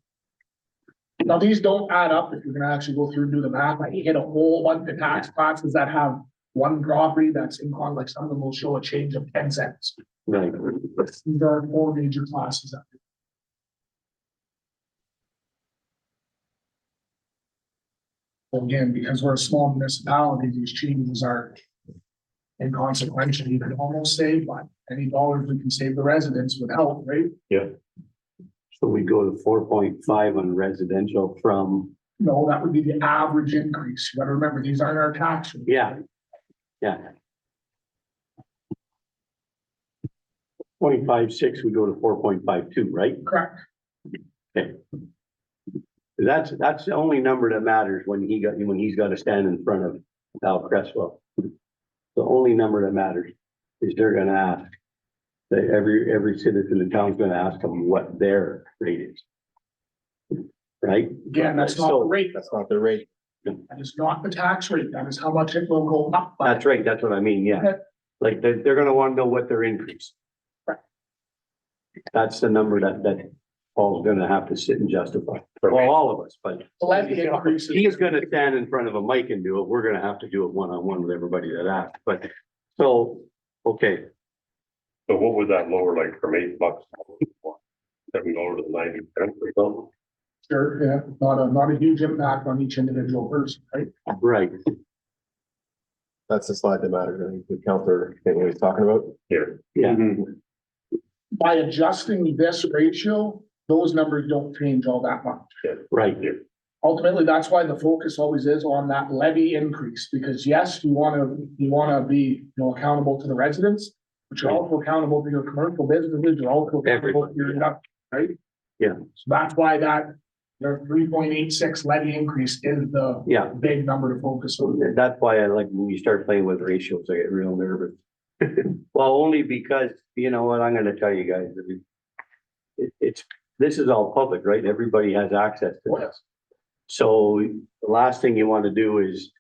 Now, these don't add up if you're gonna actually go through and do the math. I hit a whole bunch of tax classes that have one property that's in con, like some of them will show a change of 10 cents. Right. These are 4 major classes. Again, because we're a small municipality, these changes are inconsequential, you can almost save, but any dollars we can save the residents would help, right? So we go to 4.5 on residential from, No, that would be the average increase. You gotta remember, these aren't our tax rates. yeah. 0.56, we go to 4.52, right? Correct. That's the only number that matters when he's got to stand in front of Al Cresswell. The only number that matters is they're gonna ask. That every citizen in town's gonna ask them what their rate is. Right? Again, that's not the rate. That's not the rate. That is not the tax rate. That is how much it will go up by. That's right, that's what I mean, yeah. Like, they're gonna wanna know what their increase. That's the number that Paul's gonna have to sit and justify, well, all of us, but. The levy increase is- He's gonna stand in front of a mic and do it, we're gonna have to do it one-on-one with everybody that asks, but, so, okay. So what would that lower like from $8? $7 to 90 cents or something? Sure, yeah, not a huge impact on each individual person, right? Right, That's the slide that matters. I think the counselor, what he's talking about. Here. yeah, By adjusting this ratio, those numbers don't change all that much. right, Ultimately, that's why the focus always is on that levy increase, because yes, you wanna be, accountable to the residents, but you're also accountable to your commercial businesses, you're also accountable to your industrial, right? Yeah. So that's why that, the 3.86 levy increase is the yeah. big number to focus on. That's why I like, when you start playing with ratios, I get real nervous. Well, only because, you know what, I'm gonna tell you guys, this is all public, right? Everybody has access to this. So the last thing you wanna do is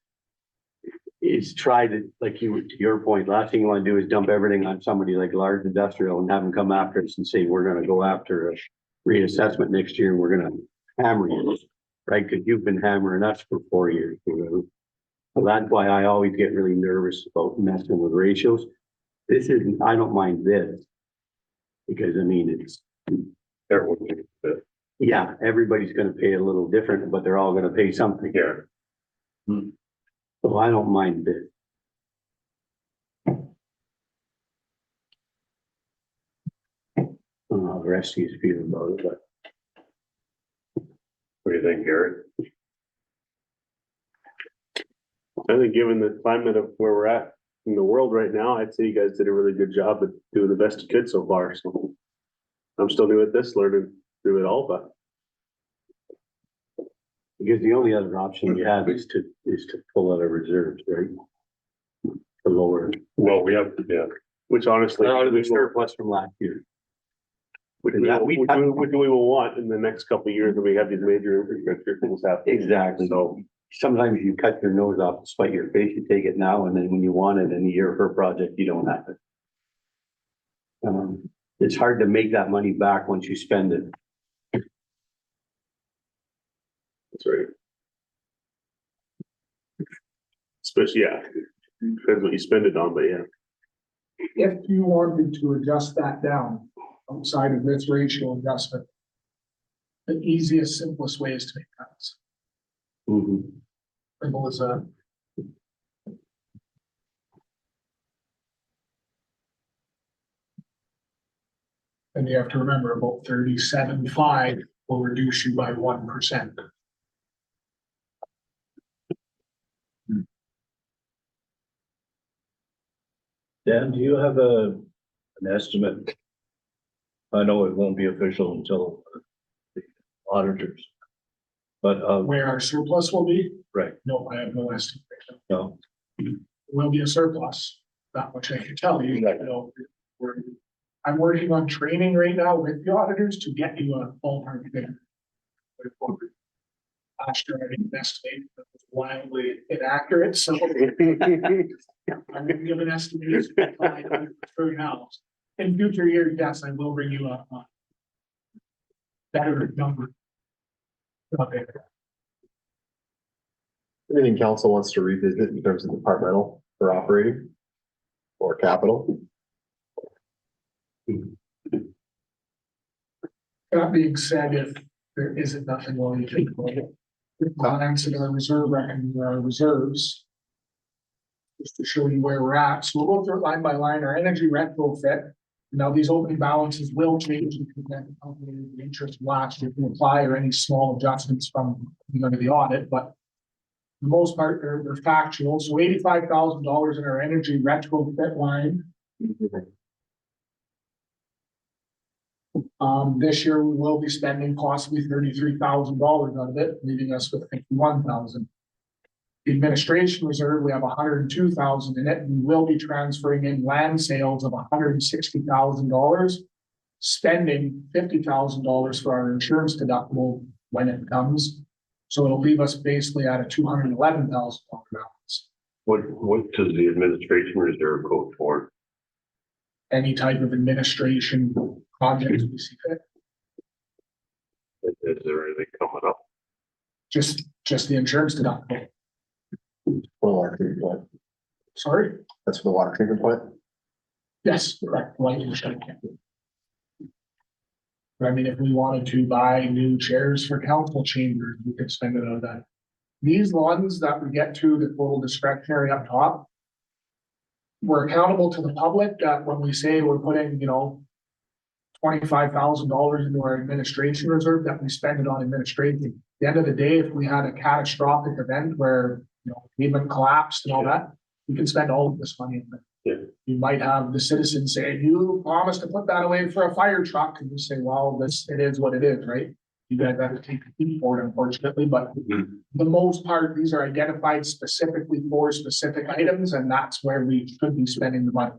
try to, like to your point, last thing you wanna do is dump everything on somebody like large industrial and have them come after us and say, we're gonna go after a reassessment next year, and we're gonna hammer you, right? Cause you've been hammering us for 4 years. So that's why I always get really nervous about messing with ratios. This isn't, I don't mind this. Because I mean, it's, yeah, everybody's gonna pay a little different, but they're all gonna pay something here. So I don't mind this. I don't know how the rest of you feel about it, but. What do you think, Gary? I think given the climate of where we're at in the world right now, I'd say you guys did a really good job of doing the best you could so far, so. I'm still new at this, learning through it all, but. Because the only other option we have is to pull out of reserves, right? To lower, Well, we have, yeah, Which honestly. out of the surplus from last year. Which we will want in the next couple of years when we have these major infrastructure things happen. Exactly. So, Sometimes you cut your nose off to spite your face, you take it now, and then when you want it in a year for a project, you don't have it. It's hard to make that money back once you spend it. that's right. Especially, yeah, depends what you spend it on, but yeah. If you wanted to adjust that down outside of this ratio adjustment, the easiest, simplest way is to make cuts. Simple as that. And you have to remember about 37.5 will reduce you by 1%. Dan, do you have an estimate? I know it won't be official until the auditors. But, Where our surplus will be? right, No, I have no estimate. no, Will be a surplus, that much I can tell you, Right. we're, I'm working on training right now with the auditors to get you a ballpark figure. Last year I didn't estimate, that was wildly inaccurate, so. I'm gonna give an estimation for now. In future years, yes, I will bring you a better number. Okay. Anything council wants to revisit in terms of departmental or operating? Or capital? That being said, if there isn't nothing wrong, you think about it. Financing our reserves. Just to show you where we're at, so we'll go through it line by line, our energy retrofit. Now, these opening balances will change if the interest last, you can apply or any small adjustments from the audit, but. For the most part, they're factual, so $85,000 in our energy retrofit line. This year we will be spending possibly $33,000 out of it, leaving us with $51,000. The administration reserve, we have $102,000 in it, and we will be transferring in land sales of $160,000, spending $50,000 for our insurance deductible when it comes. So it'll leave us basically at a $211,000 balance. What does the administration reserve go for? Any type of administration projects we see fit, Is there anything coming up? just the insurance deductible. For the water treatment plant. Sorry? That's for the water treatment plant? Yes, correct. Like you said, I mean, if we wanted to buy new chairs for council chambers, we could spend it on that. These ones that we get to the total discretionary up top. We're accountable to the public that when we say we're putting, $25,000 into our administration reserve, that we spend it on administration. At the end of the day, if we had a catastrophic event where, pavement collapsed and all that, we can spend all of this money in it. Yeah. You might have the citizens say, you promised to put that away for a fire truck, and you say, well, it is what it is, right? You guys have to take the heat for it, unfortunately, but the most part, these are identified specifically for specific items, and that's where we should be spending the money.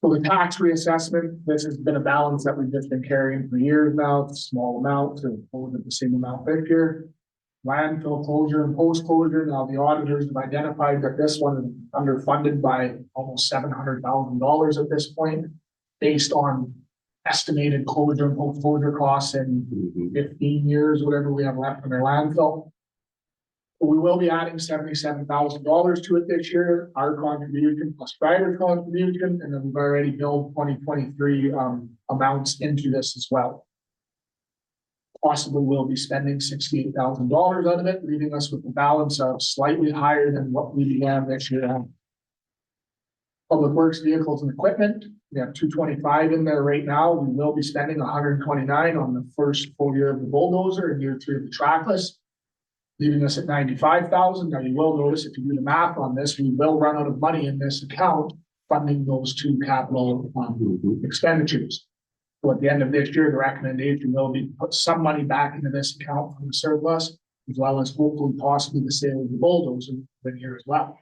For the tax reassessment, this has been a balance that we've just been carrying for years now. It's a small amount, and hold it the same amount this year. Landfill closure and post closure. Now the auditors have identified that this one is underfunded by almost $700,000 at this point, based on estimated closure and post closure costs in 15 years, whatever we have left in our landfill. We will be adding $77,000 to it this year, our contribution plus Strider's contribution, and then we've already billed 2023 amounts into this as well. Possibly we'll be spending $68,000 out of it, leaving us with a balance of slightly higher than what we began this year. Public Works vehicles and equipment, we have 225 in there right now. We will be spending 129 on the first full year of the bulldozer and year 3 of the trackless, leaving us at 95,000. Now you will notice if you do the math on this, we will run out of money in this account funding those two capital expenditures. So at the end of this year, the recommendation will be to put some money back into this account from the surplus, as well as hopefully possibly the sale of the bulldozer in here as well,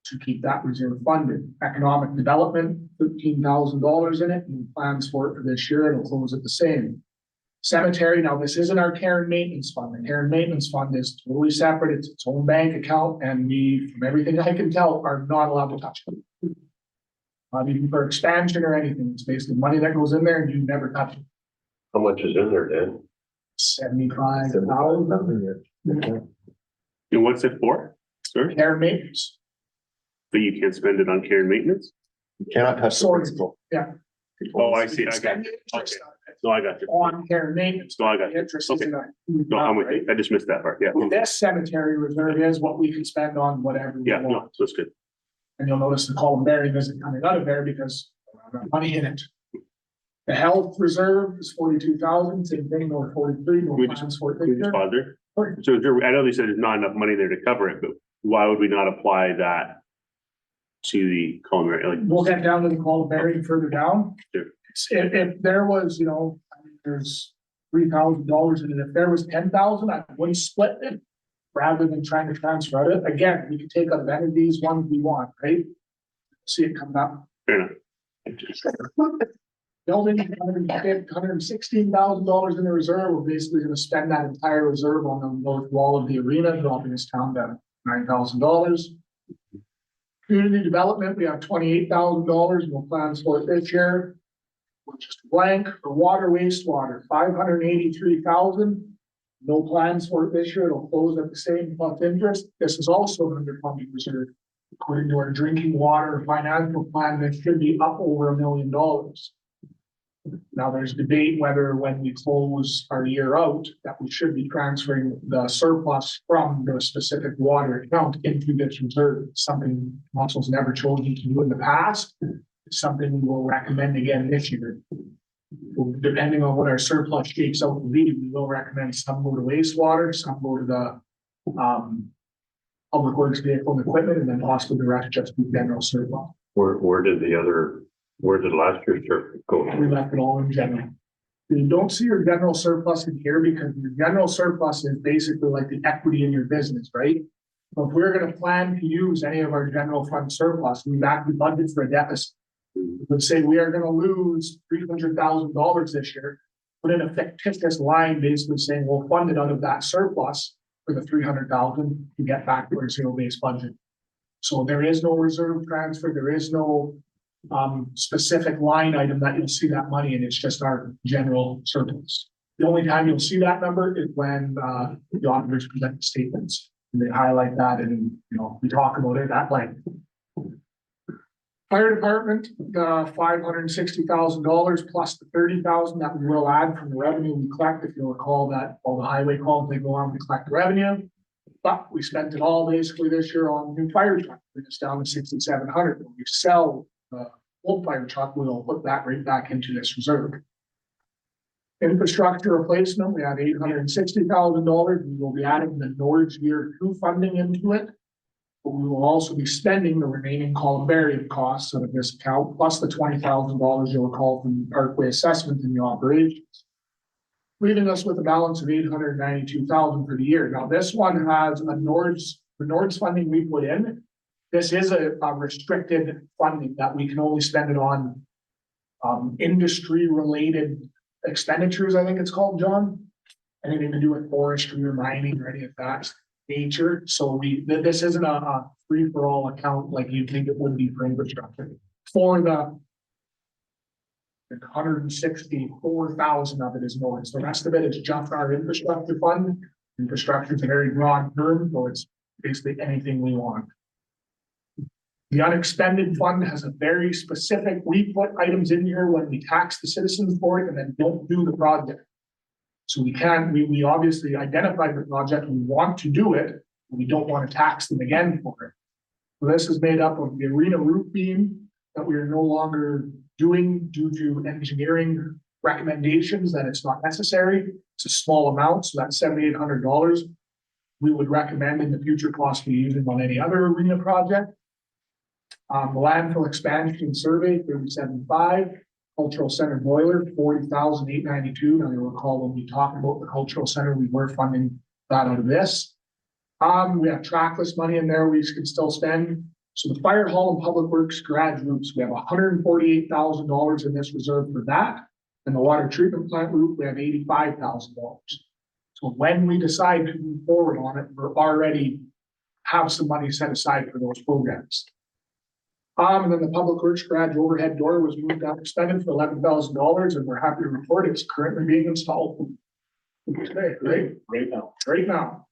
to keep that reserve funded. Economic development, $13,000 in it, and plans for it for this year, it'll close at the same. Cemetery, now this isn't our care and maintenance fund. The care and maintenance fund is totally separate. It's its own bank account, and we, from everything I can tell, are not allowed to touch it. Not even for expansion or anything. It's basically money that goes in there and you never touch it. How much is in there, Dan? 75,000. And what's it for? Sir? Care and maintenance. But you can't spend it on care and maintenance? You cannot touch the Sorry. principal. Yeah. Oh, I see. I got Spend you. the interest Okay. on it. No, I got you. On care and maintenance. No, I got The you. interest Okay. isn't a. No, I'm with you. I just missed that part. Yeah. This cemetery reserve is what we can spend on whatever we Yeah, no, want. so it's good. And you'll notice the column Berry isn't coming out of there because we have money in it. The health reserve is 42,000, same thing, or 43, no We plans for it Can this we just year. pause there? So I know they said there's not enough money there to cover it, but why would we not apply that to the culinary? Like, We'll get down to the column Berry further down. Sure. If there was, there's $3,000 in it. If there was 10,000, I wouldn't split it rather than trying to transfer it. Again, we can take out of any of these ones we want, right? See it come up. fair enough. Building $116,000 in the reserve, we're basically gonna spend that entire reserve on the north wall of the arena, dropping this down to $9,000. Community development, we have $28,000, no plans for it this year. We're just blank for water, wastewater, $583,000. No plans for it this year, it'll close at the same plus interest. This is also an underfunded reserve. According to our drinking water financial plan, that should be up over $1 million. Now, there's debate whether when we close our year out, that we should be transferring the surplus from the specific water account into this reserve. Something council's never chosen to do in the past. It's something we will recommend again this year. Depending on what our surplus shapes out to be, we will recommend some go to wastewater, some go to the public works vehicle and equipment, and then possibly the rest just be general surplus. Where did last year's surplus go? We left it all in general. You don't see your general surplus in here because your general surplus is basically like the equity in your business, right? So if we're gonna plan to use any of our general fund surplus, we actually budget for a deficit. Let's say we are gonna lose $300,000 this year, put in a fictitious line basically saying we'll fund it out of that surplus for the 300,000 to get back to our zero-based budget. So there is no reserve transfer, there is no specific line item that you'll see that money in. It's just our general surplus. The only time you'll see that number is when the auditors present the statements and they highlight that, and we talk about it at length. Fire department, $560,000 plus the $30,000 that we will add from the revenue we collect. If you'll recall that all the highway calls, they go on to collect the revenue. But we spent it all basically this year on new fire truck. It's down to 6,700. When we sell the old fire truck, we'll put that right back into this reserve. Infrastructure replacement, we have $860,000. We will be adding the Norge Year 2 funding into it. But we will also be spending the remaining columbarium costs out of this account, plus the $20,000 you'll recall from Parkway assessment in the operations, leaving us with a balance of $892,000 for the year. Now, this one has the Norge funding we put in. This is a restricted funding that we can only spend it on industry-related expenditures, I think it's called, John. Anything to do with forestry or mining or any of that nature. So this isn't a free-for-all account like you'd think it would be for infrastructure. For the 164,000 of it is noise. The rest of it is just our infrastructure fund. Infrastructure is a very broad term, so it's basically anything we want. The unexpended fund has a very specific, we put items in here when we tax the citizens for it and then don't do the project. So we obviously identified the project, we want to do it, but we don't want to tax them again for it. So this is made up of the arena roof beam that we are no longer doing due to engineering recommendations that it's not necessary. It's a small amount, so that's $7,800. We would recommend in the future possibly using on any other arena project. The landfill expansion survey, $37,500. Cultural center boiler, $40,892. Now you'll recall when we talked about the cultural center, we were funding that out of this. We have trackless money in there we can still spend. So the fire hall and public works garage roofs, we have $148,000 in this reserve for that. And the water treatment plant roof, we have $85,000. So when we decide to move forward on it, we're already have some money set aside for those programs. And then the public works garage overhead door was moved out, expended for $11,000, and we're happy to report it's currently being installed today, right now.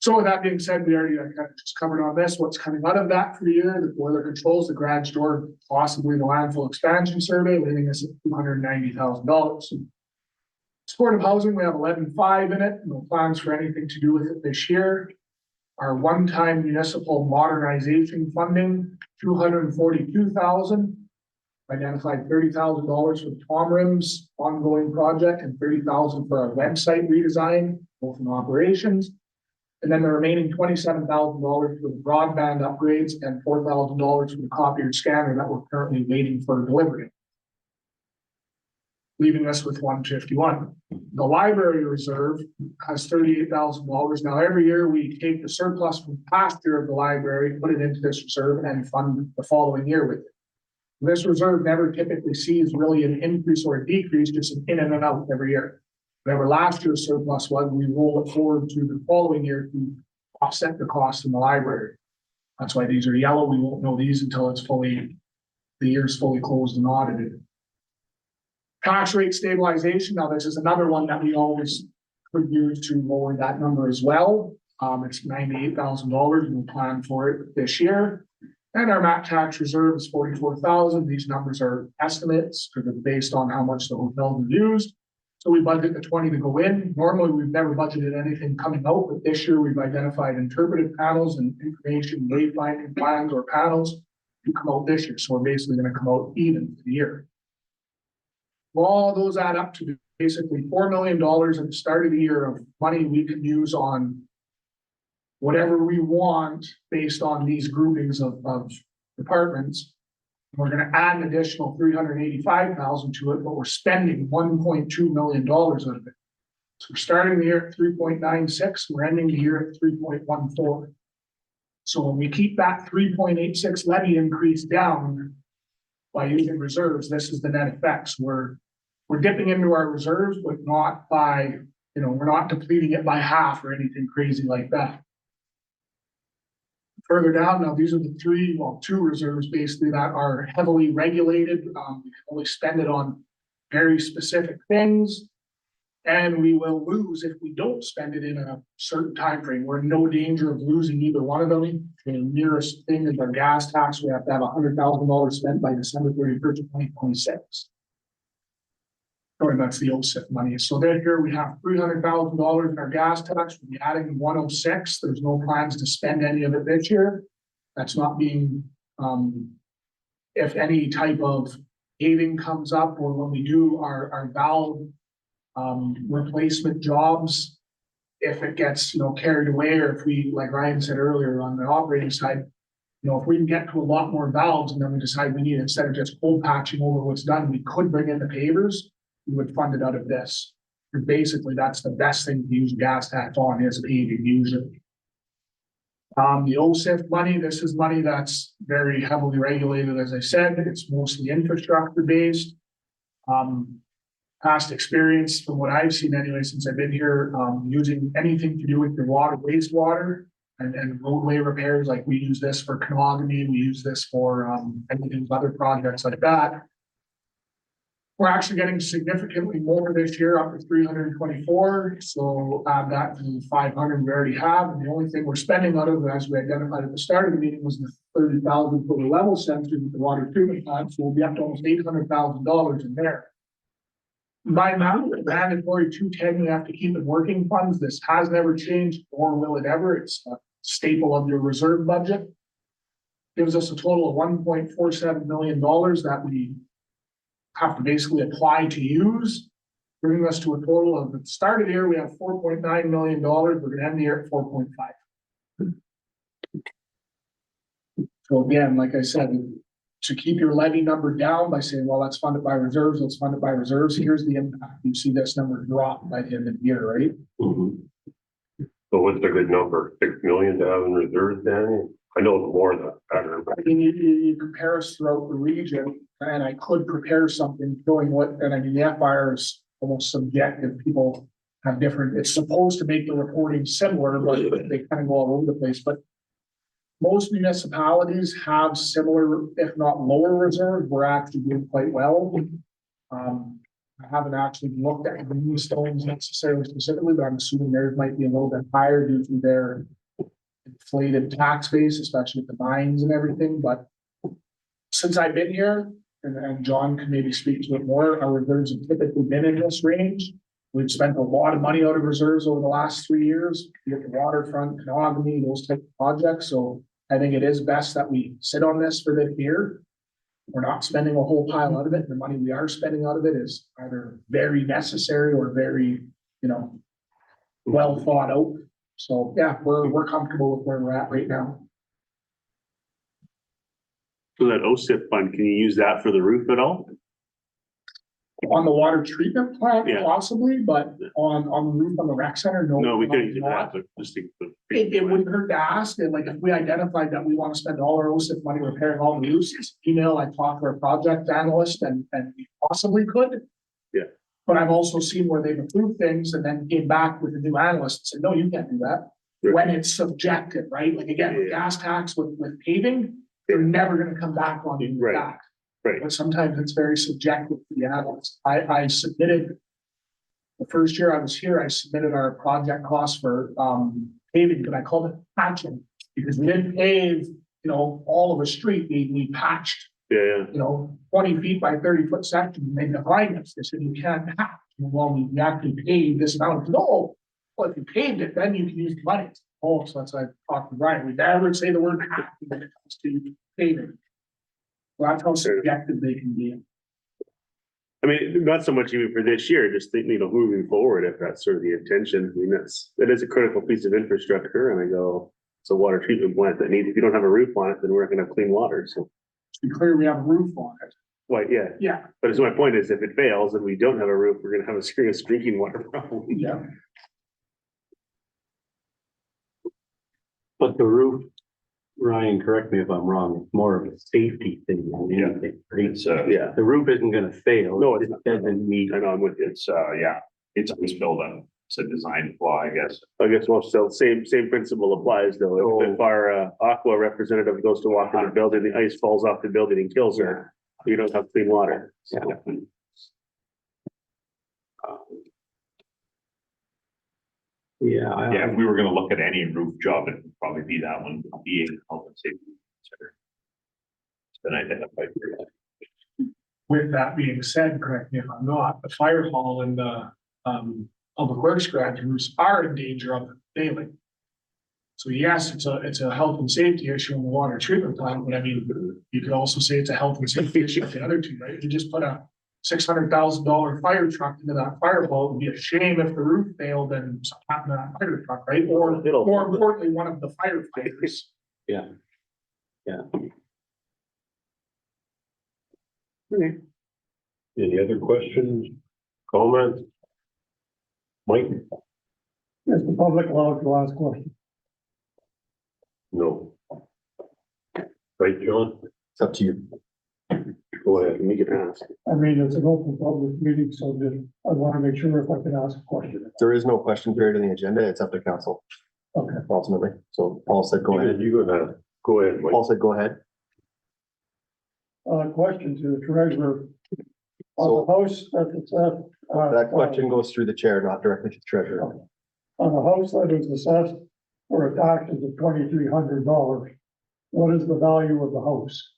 So with that being said, we already kind of just covered on this, what's coming out of that for the year, the boiler controls, the garage door, possibly the landfill expansion survey, leaving us at $290,000. Supportive housing, we have 11.5 in it, no plans for anything to do with it this year. Our one-time municipal modernization funding, $242,000. Identified $30,000 for the Tom Rims ongoing project and $30,000 for our website redesign, both in operations. And then the remaining $27,000 for the broadband upgrades and $4,000 for the copier scanner that we're currently waiting for delivery. Leaving us with $151,000. The library reserve has $38,000. Now, every year we take the surplus from the past year of the library, put it into this reserve and fund the following year with it. This reserve never typically sees really an increase or a decrease, just an in and an out every year. Whatever last year's surplus was, we roll it forward to the following year to offset the cost in the library. That's why these are yellow. We won't know these until the year's fully closed and audited. Tax rate stabilization. Now, this is another one that we always could use to lower that number as well. It's $98,000. We'll plan for it this year. And our MAT tax reserve is $44,000. These numbers are estimates because they're based on how much the hotel was used. So we budget the 20 to go in. Normally, we've never budgeted anything coming out, but this year we've identified interpretive panels and information wayfinding plans or panels to come out this year. So we're basically going to come out even for the year. Well, all those add up to basically $4 million at the start of the year of money we can use on whatever we want based on these groupings of departments. We're going to add an additional $385,000 to it, but we're spending $1.2 million out of it. So we're starting the year at 3.96, we're ending the year at 3.14. So when we keep that 3.86 levy increase down by using reserves, this is the net effects. We're dipping into our reserves, but not by, we're not depleting it by half or anything crazy like that. Further down, now these are the two reserves basically that are heavily regulated. We can only spend it on very specific things. And we will lose if we don't spend it in a certain time frame. We're in no danger of losing either one of them. The nearest thing is our gas tax. We have to have $100,000 spent by December 31st, 2026. Sorry, that's the OSIP money. So then here we have $300,000 in our gas tax. We'll be adding 106. There's no plans to spend any of it this year. That's not being, if any type of paving comes up or when we do our valve replacement jobs, if it gets, carried away, or if we, like Ryan said earlier on the operating side, if we can get to a lot more valves and then we decide we need, instead of just cold patching over what's done, we could bring in the pavers. We would fund it out of this. And basically, that's the best thing to use gas tax on is paving usually. The OSIF money, this is money that's very heavily regulated. As I said, it's mostly infrastructure based. Past experience from what I've seen anyway, since I've been here, using anything to do with the water, wastewater and roadway repairs. Like we use this for canogamy, we use this for anything, other projects like that. We're actually getting significantly more this year, up to 324. So add that to the 500 we already have. And the only thing we're spending out of, as we identified at the start of the meeting, was the 30,000 for the level sensors with the water treatment plant. So we'll be up to almost $800,000 in there. By now, the mandatory 210, you have to keep in working funds. This has never changed, or will it ever? It's a staple of your reserve budget. Gives us a total of $1.47 million that we have to basically apply to use, bringing us to a total of, at the start of the year, we have $4.9 million. We're going to end the year at 4.5. So again, like I said, to keep your levy number down by saying, well, let's fund it by reserves, let's fund it by reserves. Here's the impact. You see this number drop by the end of the year, right? Mm-hmm. So what's a good number? 6 million to have in reserves, Danny? I know the more the better. I mean, you compare us throughout the region, and I could prepare something showing what, and I mean, the FIR is almost subjective. People have different, it's supposed to make the reporting similar, but they kind of go all over the place. But most municipalities have similar, if not lower reserves. We're actually doing quite well. I haven't actually looked at the new stones necessarily specifically, but I'm assuming theirs might be a little bit higher due to their inflated tax base, especially with the mines and everything. But since I've been here, and John can maybe speak to it more, our reserves have typically been in this range. We've spent a lot of money out of reserves over the last 3 years, with the waterfront, canogamy, those type of projects. So I think it is best that we sit on this for this year. We're not spending a whole pile out of it. The money we are spending out of it is either very necessary or very, well thought out. So yeah, we're comfortable with where we're at right now. So that OSIP fund, can you use that for the roof at all? On the water treatment plant Yeah. possibly, but on the roof on the rec center, no. No, we couldn't not- do that, but just think. It wouldn't hurt to ask, and like, if we identified that we want to spend all our OSIP money repairing all the roofs, email, I talked to our project analyst and we possibly could. Yeah. But I've also seen where they've approved things and then came back with a new analyst and said, no, you can't do that. Right. When it's subjective, right? Like again, with Yeah. gas tax with paving, they're never gonna come back on you with Right. that. Right. But sometimes it's very subjective to the analyst. I submitted. The first year I was here, I submitted our project costs for paving, but I called it patching. Because we didn't pave, all of a street, we patched, Yeah, 20 feet by 30-foot section, made the findings. They said you can't patch. Well, we actually paved this amount. No, well, if you paved it, then you can use the money. Oh, so that's why I talked to Brian. We never say the word patch when it comes to paving. Well, that's how subjective they can be. I mean, not so much even for this year, just thinking, moving forward, if that's sort of the intention, I mean, that is a critical piece of infrastructure, and I go, it's a water treatment plant that needs, if you don't have a roof on it, then we're not gonna have clean water, so. To be clear, we have a roof on it. Well, yeah, Yeah, but my point is, if it fails and we don't have a roof, we're gonna have a serious drinking water problem. yeah. But the roof, Ryan, correct me if I'm wrong, it's more of a safety thing than Yeah. anything, right? It's, Yeah, The roof isn't gonna fail. No, it's It not. doesn't meet. I know, I'm with you. it's, yeah, it's always built on, it's a design flaw, I guess. I guess, well, still, same principle applies though. If our Aqua representative goes to walk in the building, the ice falls off the building and kills her, you don't have clean water. So, Yeah. Yeah, if we were gonna look at any roof job, it would probably be that one, being health and safety. Considered. It's been identified here. With that being said, correct me if I'm not, the fire hall and the public works graduates are in danger of failing. So yes, it's a health and safety issue in the water treatment plant, but I mean, you could also say it's a health and safety issue with the other two, right? You just put a $600,000 fire truck into that fire hall. It would be a shame if the roof failed and something happened to that fire truck, right? Or It'll- more importantly, one of the firefighters. Yeah. Any other questions, comments? Mike? Is the public allowed to ask questions? No. Right, John? It's up to you. Go ahead. You can ask. I mean, it's an open public meeting, so I want to make sure if I can ask a question. There is no question period on the agenda. It's up to council Okay. ultimately. So Paul said, go ahead. You gonna, go ahead, Mike. Paul said, go ahead. Question to the treasurer. So- the house that it's at. That question goes through the chair, not directly to the treasurer. On the house that is assessed for a taxes of $2,300, what is the value of the house?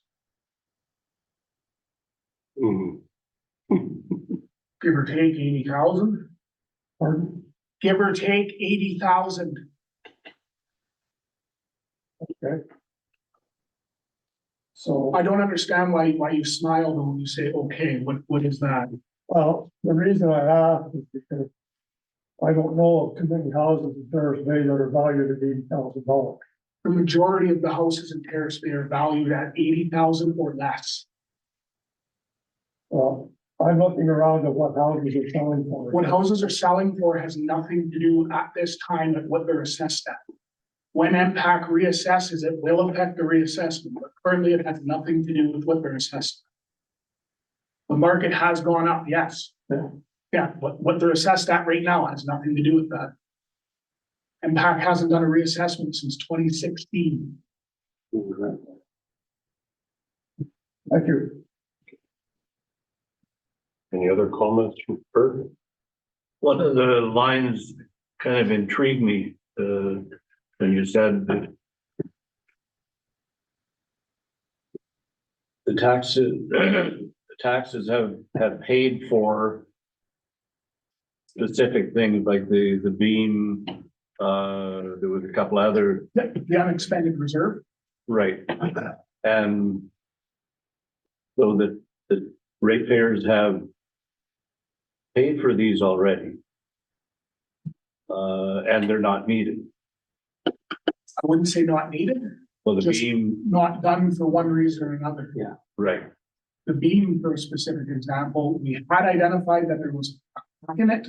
Give or take 80,000? Pardon? Give or take 80,000. Okay. So I don't understand why you smiled when you say, okay, what is that? Well, the reason I asked is because I don't know of too many houses in Terrace Bay that are valued at $80,000. The majority of the houses in Terrace Bay are valued at 80,000 or less. Well, I'm looking around at what houses are selling for. What houses are selling for has nothing to do at this time with what they're assessed at. When MPAC reassesses, it will affect the reassessment, but currently it has nothing to do with what they're assessed. The market has gone up, yes. Yeah, but what they're assessed at right now has nothing to do with that. MPAC hasn't done a reassessment since 2016. Thank you. Any other comments from Kurt? One of the lines kind of intrigued me, when you said that the taxes have paid for specific things like the beam, there was a couple other. The unexpended reserve. Right. And so the ratepayers have paid for these already. And they're not needed. I wouldn't say not needed, Well, the Just- beam, not done for one reason or another. right. the beam, for a specific example, we had identified that there was a crack in it.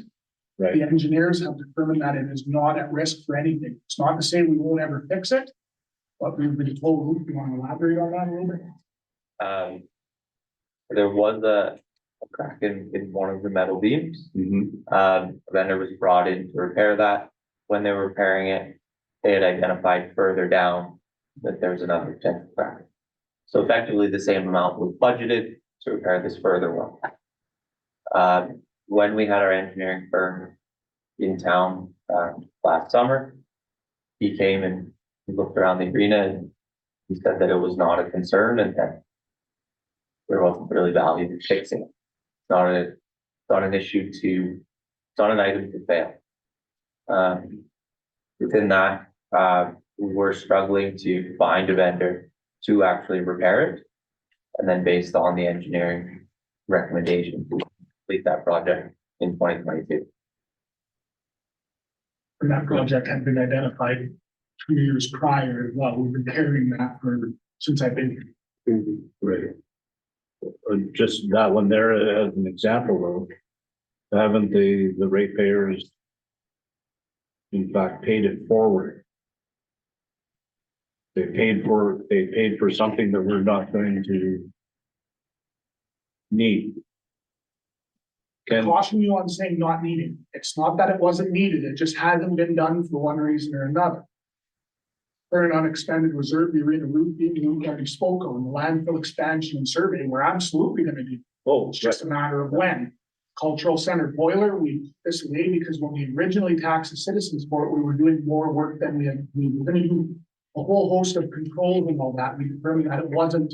Right. The engineers have determined that it is not at risk for anything. It's not to say we won't ever fix it, but we've been told, you want to elaborate on that a little bit? There was a crack in one of the metal beams. A vendor was brought in to repair that. When they were repairing it, they had identified further down that there was another potential crack. So effectively the same amount was budgeted to repair this further one. When we had our engineering firm in town, last summer, he came and he looked around the arena and he said that it was not a concern and that there wasn't really value in fixing it. It's not an issue it's not an item to fail. Within that, we were struggling to find a vendor to actually repair it. And then based on the engineering recommendation, we complete that project in 2022. And that project had been identified 2 years prior as well. We've been carrying that since I've been here. Right. Just that one there as an example though, haven't the ratepayers in fact paid it forward? They paid for something that we're not going to need. Caution you on saying not needed. It's not that it wasn't needed, it just hasn't been done for one reason or another. Current unexpended reserve, the arena roof being we already spoke on, the landfill expansion and surveying, we're absolutely gonna do. Oh, It's just a matter of when. Cultural center boiler, we this way because when we originally taxed the citizens for it, we were doing more work than we were gonna do a whole host of controls and all that. We determined that it wasn't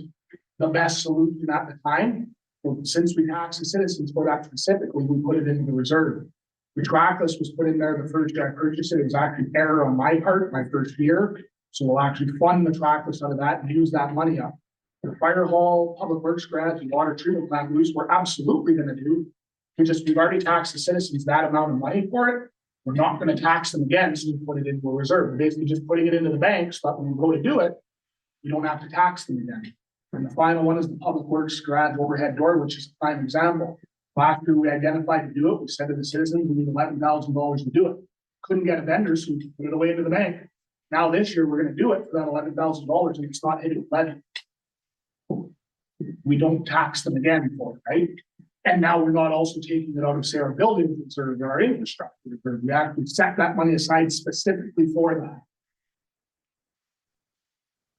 the best solution at the time. Well, since we taxed the citizens for that specifically, we put it into the reserve. The trackless was put in there the first year I purchased it. It was actually error on my part, my first year. So we'll actually fund the trackless out of that and use that money up. The fire hall, public works garage, and water treatment plant loose, we're absolutely gonna do. We've already taxed the citizens that amount of money for it. We're not gonna tax them again, so we put it into a reserve. We're basically just putting it into the bank, so that when we go to do it, we don't have to tax them again. And the final one is the public works garage overhead door, which is a prime example. After we identified to do it, we said to the citizens, we need $11,000 to do it. Couldn't get a vendor, so we put it away into the bank. Now this year, we're gonna do it for that $11,000 and it's not hitting budget. We don't tax them again for it, right? And now we're not also taking it out of, say, our building reserve or our infrastructure reserve. We actually set that money aside specifically for that.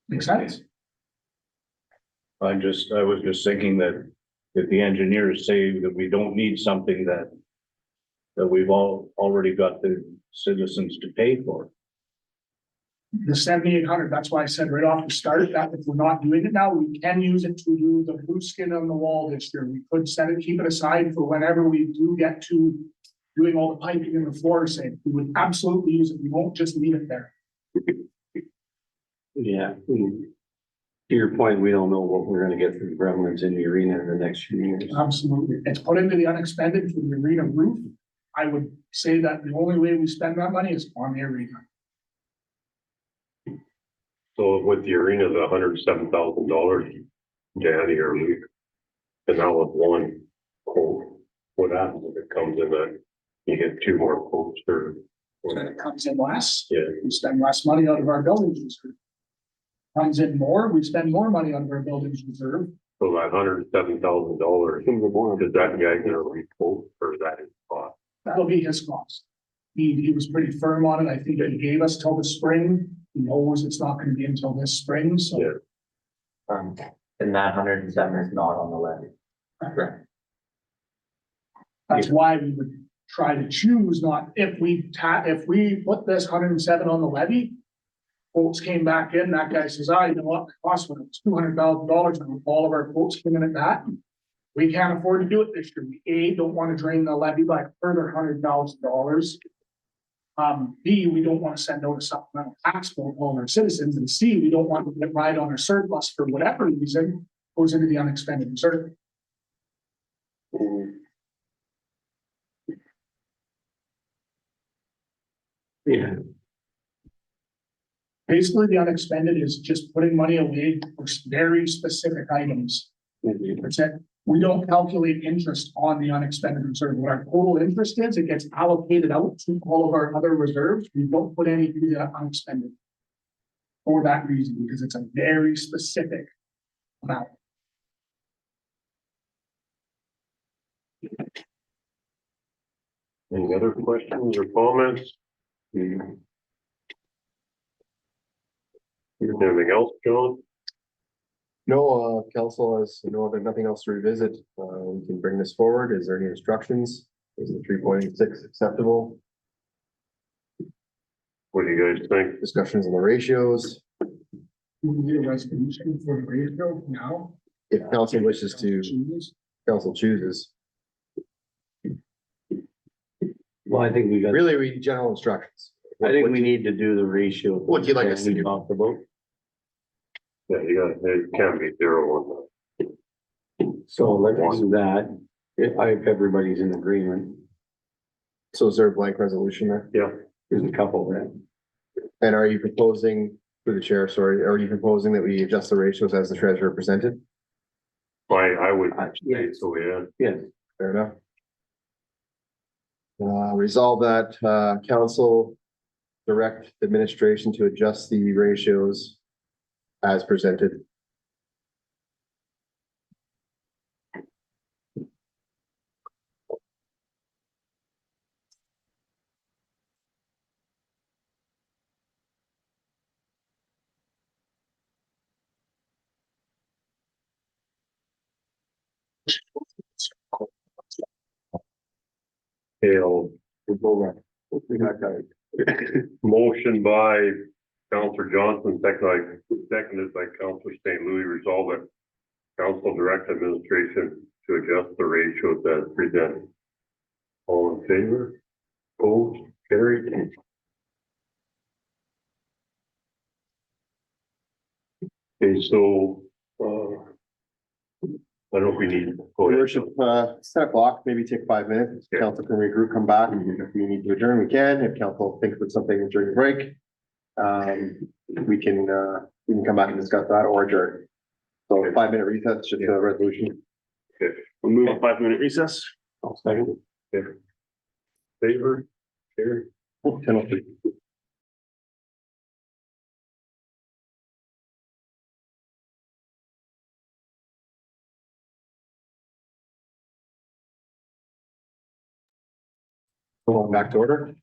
Make sense? I was just thinking that if the engineers say that we don't need something that we've already got the citizens to pay for. The 7,800, that's why I said right off the start that if we're not doing it now, we can use it to do the blue skin on the wall this year. We could set it, keep it aside for whenever we do get to doing all the piping in the floor, say, we would absolutely use it. We won't just leave it there. Yeah. To your point, we don't know what we're gonna get from gremlins in the arena in the next few years. Absolutely. It's put into the unexpended for the arena roof. I would say that the only way we spend that money is on the arena. So with the arena, the $107,000, Danny or Luke, and now with one quote, what happens if it comes in that you get two more quotes or? So it comes in less. Yeah. We spend less money out of our buildings reserve. Comes in more, we spend more money out of our buildings reserve. So that $107,000, does that guy get a re-quote or is that his cost? That'll be his cost. He was pretty firm on it. I think he gave us till the spring. He knows it's not gonna be until this spring, so. Yeah. And that 107 is not on the levy. Correct. That's why we would try to choose not, if we put this 107 on the levy. Quotes came back in, that guy says, you know what, the cost was $200,000 and all of our quotes came in at that. We can't afford to do it this year. We don't want to drain the levy by a further $100,000. B, we don't want to send out a supplemental tax bill to all our citizens, and C, we don't want to get right on our surplus for whatever reason goes into the unexpended reserve. Yeah. Basically, the unexpended is just putting money away for very specific items. That's it. We don't calculate interest on the unexpended reserve. What our total interest is, it gets allocated out to all of our other reserves. We don't put any to that unexpended. For that reason, because it's a very specific amount. Any other questions or comments? Anything else, John? No, council has, there's nothing else to revisit. We can bring this forward. Is there any instructions? Is the 3.86 acceptable? What do you guys think? Discussions on the ratios. We need a resolution for the ratio now. If council wishes to, council chooses. Well, I think we got, Really read general instructions. I think we need to do the ratio. What do you like us to we do? talked about. Yeah, it can't be 0 on So let's do that, if everybody's in agreement. So is there a blank resolution there? Yeah. There's a couple there. And are you proposing, through the chair, sorry, are you proposing that we adjust the ratios as the treasurer presented? I would Yeah. say so, yeah. Yes, Fair enough. Resolve that, council direct administration to adjust the ratios as presented. Hale, we got that. motion by Counselor Johnson, seconded by Counselor St. Louis, resolve that council direct administration to adjust the ratios as presented. All in favor? Opposed? Carried. Okay, so, I don't know if we need. Your worship, it's 10 o'clock, maybe take 5 minutes. Okay. Council can regroup, come back. If we need to adjourn, we can. If council thinks of something during the break, we can come back and discuss that or adjourn. So 5-minute recess, just a resolution. We'll move a 5-minute recess. I'll second it. Okay. Favor? Carried. 10:03. Going back to order.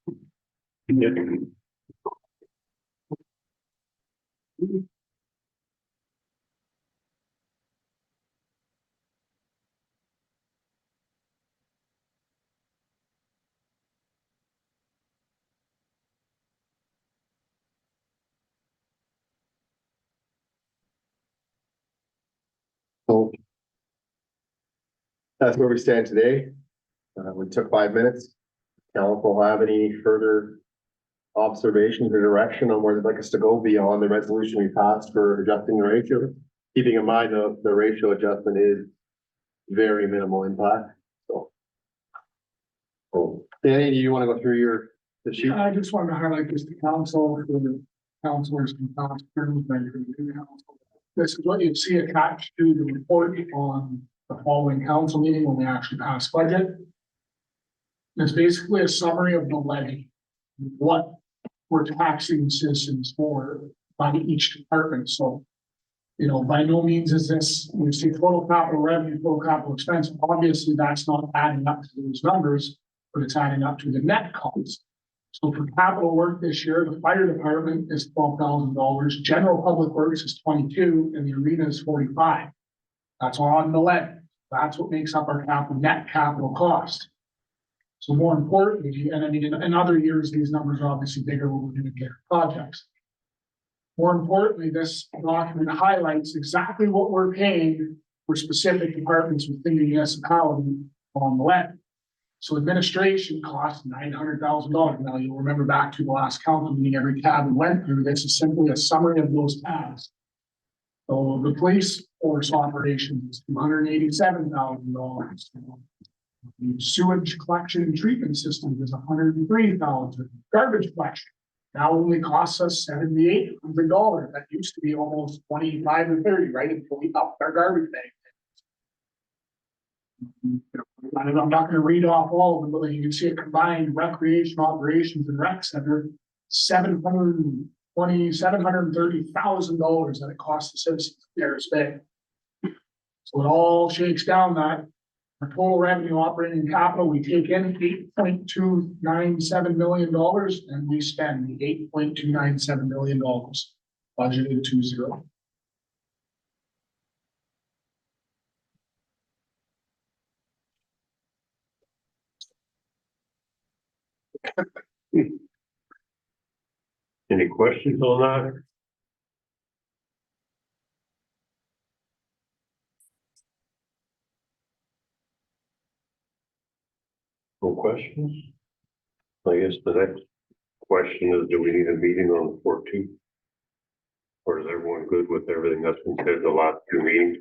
So that's where we stand today. We took 5 minutes. Council have any further observations or direction on where they'd like us to go beyond the resolution we passed for adjusting the ratio? Keeping in mind the ratio adjustment is very minimal impact, so. Oh, Danny, do you want to go through the sheet? I just wanted to highlight this to council, for the councilors and past terms, and for the new council. This is what you'd see attached to the report on the following council meeting when we actually pass budget. It's basically a summary of the levy, what we're taxing citizens for by each department. So, by no means is this, when you say total capital revenue, total capital expense, obviously that's not adding up to those numbers, but it's adding up to the net cost. So for capital work this year, the fire department is $12,000, general public works is 22, and the arena is 45. That's on the levy. That's what makes up our net capital cost. So more importantly, and I mean, in other years, these numbers are obviously bigger when we're doing bigger projects. More importantly, this document highlights exactly what we're paying for specific departments within the municipality on the levy. So administration costs $900,000. Now you'll remember back to the last council meeting, every tab we went through, this is simply a summary of those tabs. So the police force operations, $287,000. The sewage collection and treatment system is $103,000. Garbage collection now only costs us $7,800. That used to be almost 25 or 30, right? Until we upped our garbage bag. I'm not gonna read off all of them, but you can see a combined recreation operations and rec center, $730,000 that it costs the citizens of Terrace Bay. So it all shakes down that our total revenue operating capital, we take in $8.297 million and we spend the $8.297 million budgeted 20. Any questions on that? No questions? I guess the next question is, do we need a meeting on the 14th? Or is everyone good with everything that's been said the last two meetings?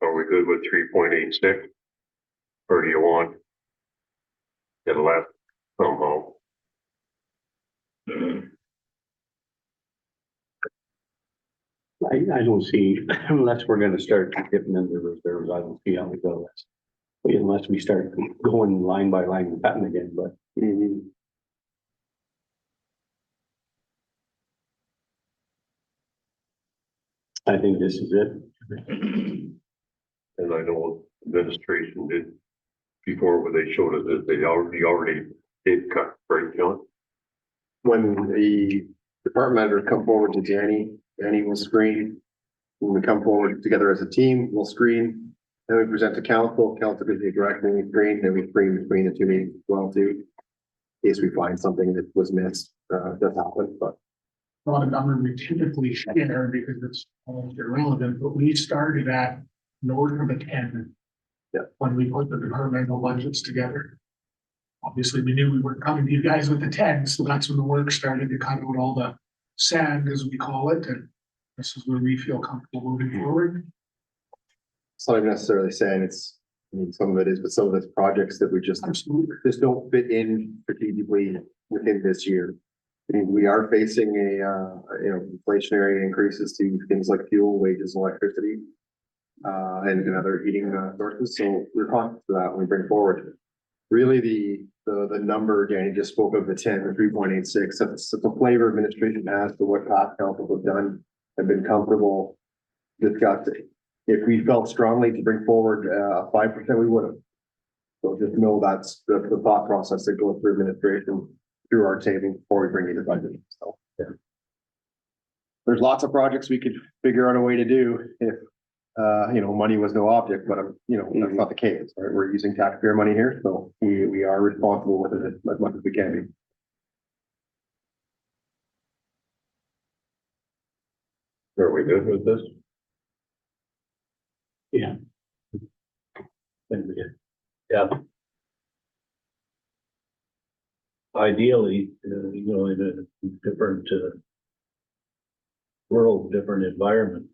Are we good with 3.86? Or do you want it left somehow? I don't see, unless we're gonna start dipping into reserves, I don't see how we go. Unless we start going line by line and cutting again, but. I think this is it. And I know administration did before when they showed us that they already did cut, right, John? When the department members come forward to Danny will screen. When we come forward together as a team, we'll screen, then we present to council gives the direction, we screen, then we screen between the two meetings as well too. In case we find something that was missed, that happened, but. Not a number we typically share because it's almost irrelevant, but we started at north of a 10. Yeah. When we put the departmental budgets together. Obviously, we knew we weren't coming to you guys with the 10, so that's when the work started to cut out all the sand, as we call it, and this is where we feel comfortable moving forward. It's not even necessarily saying it's, I mean, some of it is, but some of it's projects that we just Absolutely. don't fit in strategically within this year. I mean, we are facing inflationary increases to things like fuel, wages, electricity, and other heating sources. So we're conscious of that when we bring forward. Really, the number Danny just spoke of, the 10, the 3.86, that's the flavor administration has to what past councils have done and been comfortable discussing. If we felt strongly to bring forward 5%, we would have. So just know that's the thought process that goes through administration, through our table before we bring you the budget. So yeah. There's lots of projects we could figure out a way to do if money was no object, but that's not the case, right? We're using taxpayer money here, so we are responsible with it as much as we can be. Are we good with this? Yeah. Think we did. Yeah. Ideally, in a different world, different environment.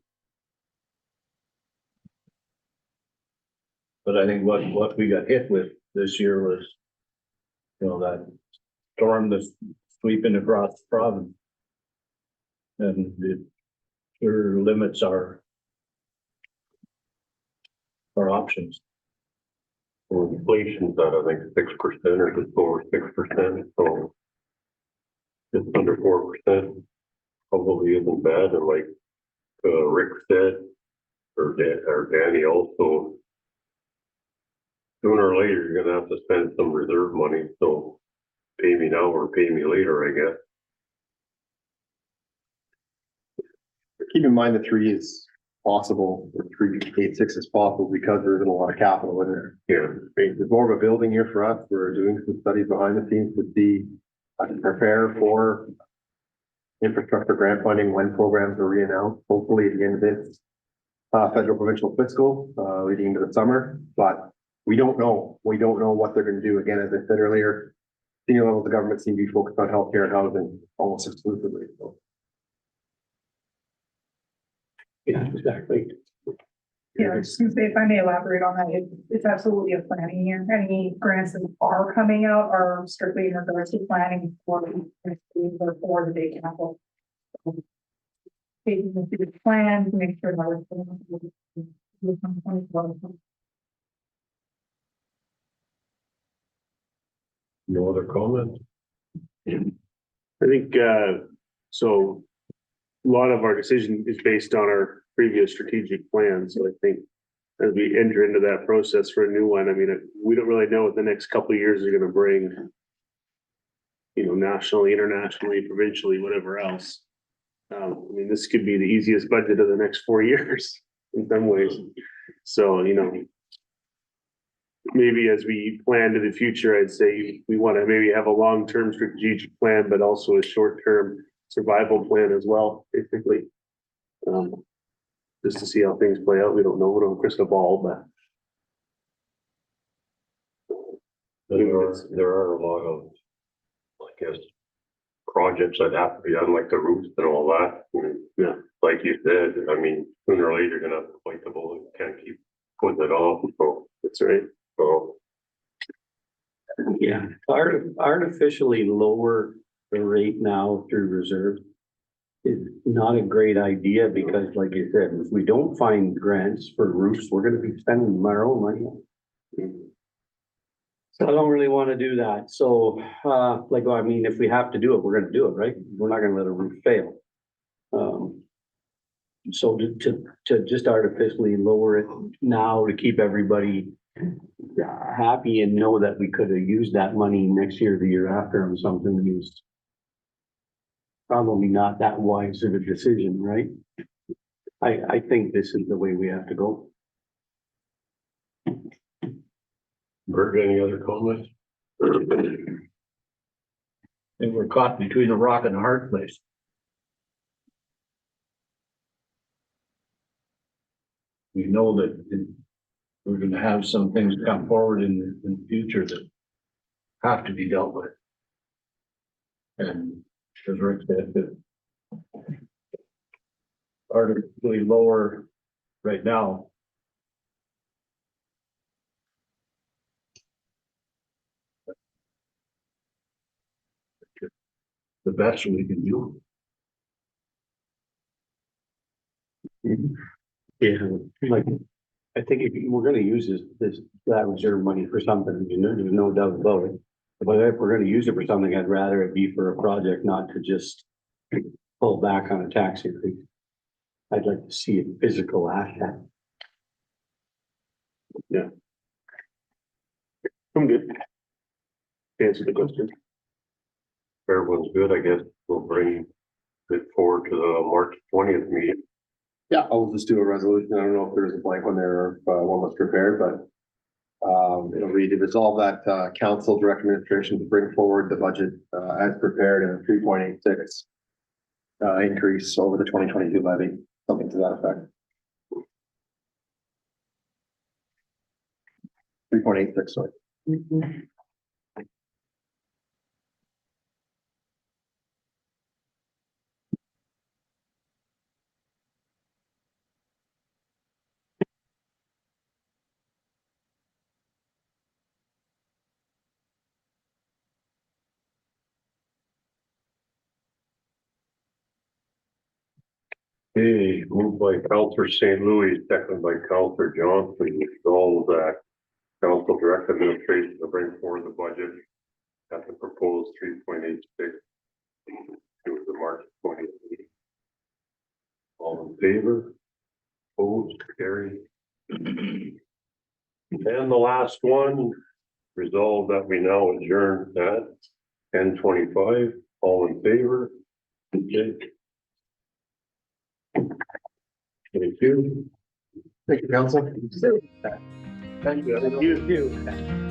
But I think what we got hit with this year was, that storm that's sweeping across the province. And it sure limits our options. Well, inflation's at, I think, 6% or just over 6%, so just under 4% probably isn't bad. And like Rick said, or Danny also, sooner or later you're gonna have to spend some reserve money. So pay me now or pay me later, I guess. Keep in mind the 3 is possible, or 3.86 is possible because there isn't a lot of capital in there. Yeah. It's more of a building year for us. We're doing some studies behind the scenes to see, to prepare for infrastructure grant funding when programs are re-announced, hopefully at the end of this federal provincial fiscal, leading into the summer, but we don't know. We don't know what they're going to do. Again, as I said earlier, senior levels of government seem to be focused on healthcare and housing almost exclusively. So. Yeah, exactly. Yeah, I was just gonna say, if I may elaborate on that, it's absolutely a planning year. Any grants that are coming out are strictly in regards to planning for the big capital. Taking the plan to make sure that we're. No other comments? I think, so a lot of our decision is based on our previous strategic plan, so I think as we enter into that process for a new one, I mean, we don't really know what the next couple of years are gonna bring. You know, nationally, internationally, provincially, whatever else. I mean, this could be the easiest budget of the next 4 years in some ways. So, you know, maybe as we plan to the future, I'd say we want to maybe have a long-term strategic plan, but also a short-term survival plan as well, basically. Just to see how things play out. We don't know, we don't have a crystal ball, but. There are a lot of, I guess, projects that have to be done, like the roofs and all that. Yeah. Like you said, I mean, sooner or later, you're gonna have to bite the bullet, can't keep putting it off, so. That's right. So, Yeah, artificially lower the rate now through reserve is not a great idea because like you said, if we don't find grants for roofs, we're gonna be spending our own money. So I don't really want to do that. So, like, I mean, if we have to do it, we're gonna do it, right? We're not gonna let a roof fail. So to just artificially lower it now to keep everybody happy and know that we could have used that money next year, the year after on something is probably not that wise of a decision, right? I think this is the way we have to go. Bert, any other comments? And we're caught between a rock and a hard place. We know that we're gonna have some things come forward in the future that have to be dealt with. And as Rick said, that artificially lower right now. The best we can do. Yeah, like, I think if we're gonna use that reserve money for something, you know, there's no doubt about it. But if we're gonna use it for something, I'd rather it be for a project, not to just pull back on a tax increase. I'd like to see a physical asset. Yeah. I'm good. Answer the question. Everyone's good, I guess we'll bring it forward to the March 20th meeting. Yeah, I'll just do a resolution. I don't know if there's a blank one there or if one was prepared, but it'll read to resolve that council direct administration to bring forward the budget as prepared and a 3.86 increase over the 2022 levy, something to that effect. 3.86, sorry. Okay, moved by Counselor St. Louis, seconded by Counselor Johnson, all that council direct administration to bring forward the budget at the proposed 3.86 to the March 20th meeting. All in favor? Opposed, carried. And the last one, resolve that we now adjourn at 10:25. All in favor? Okay. Thank you. Thank you, council. Thank you. You too.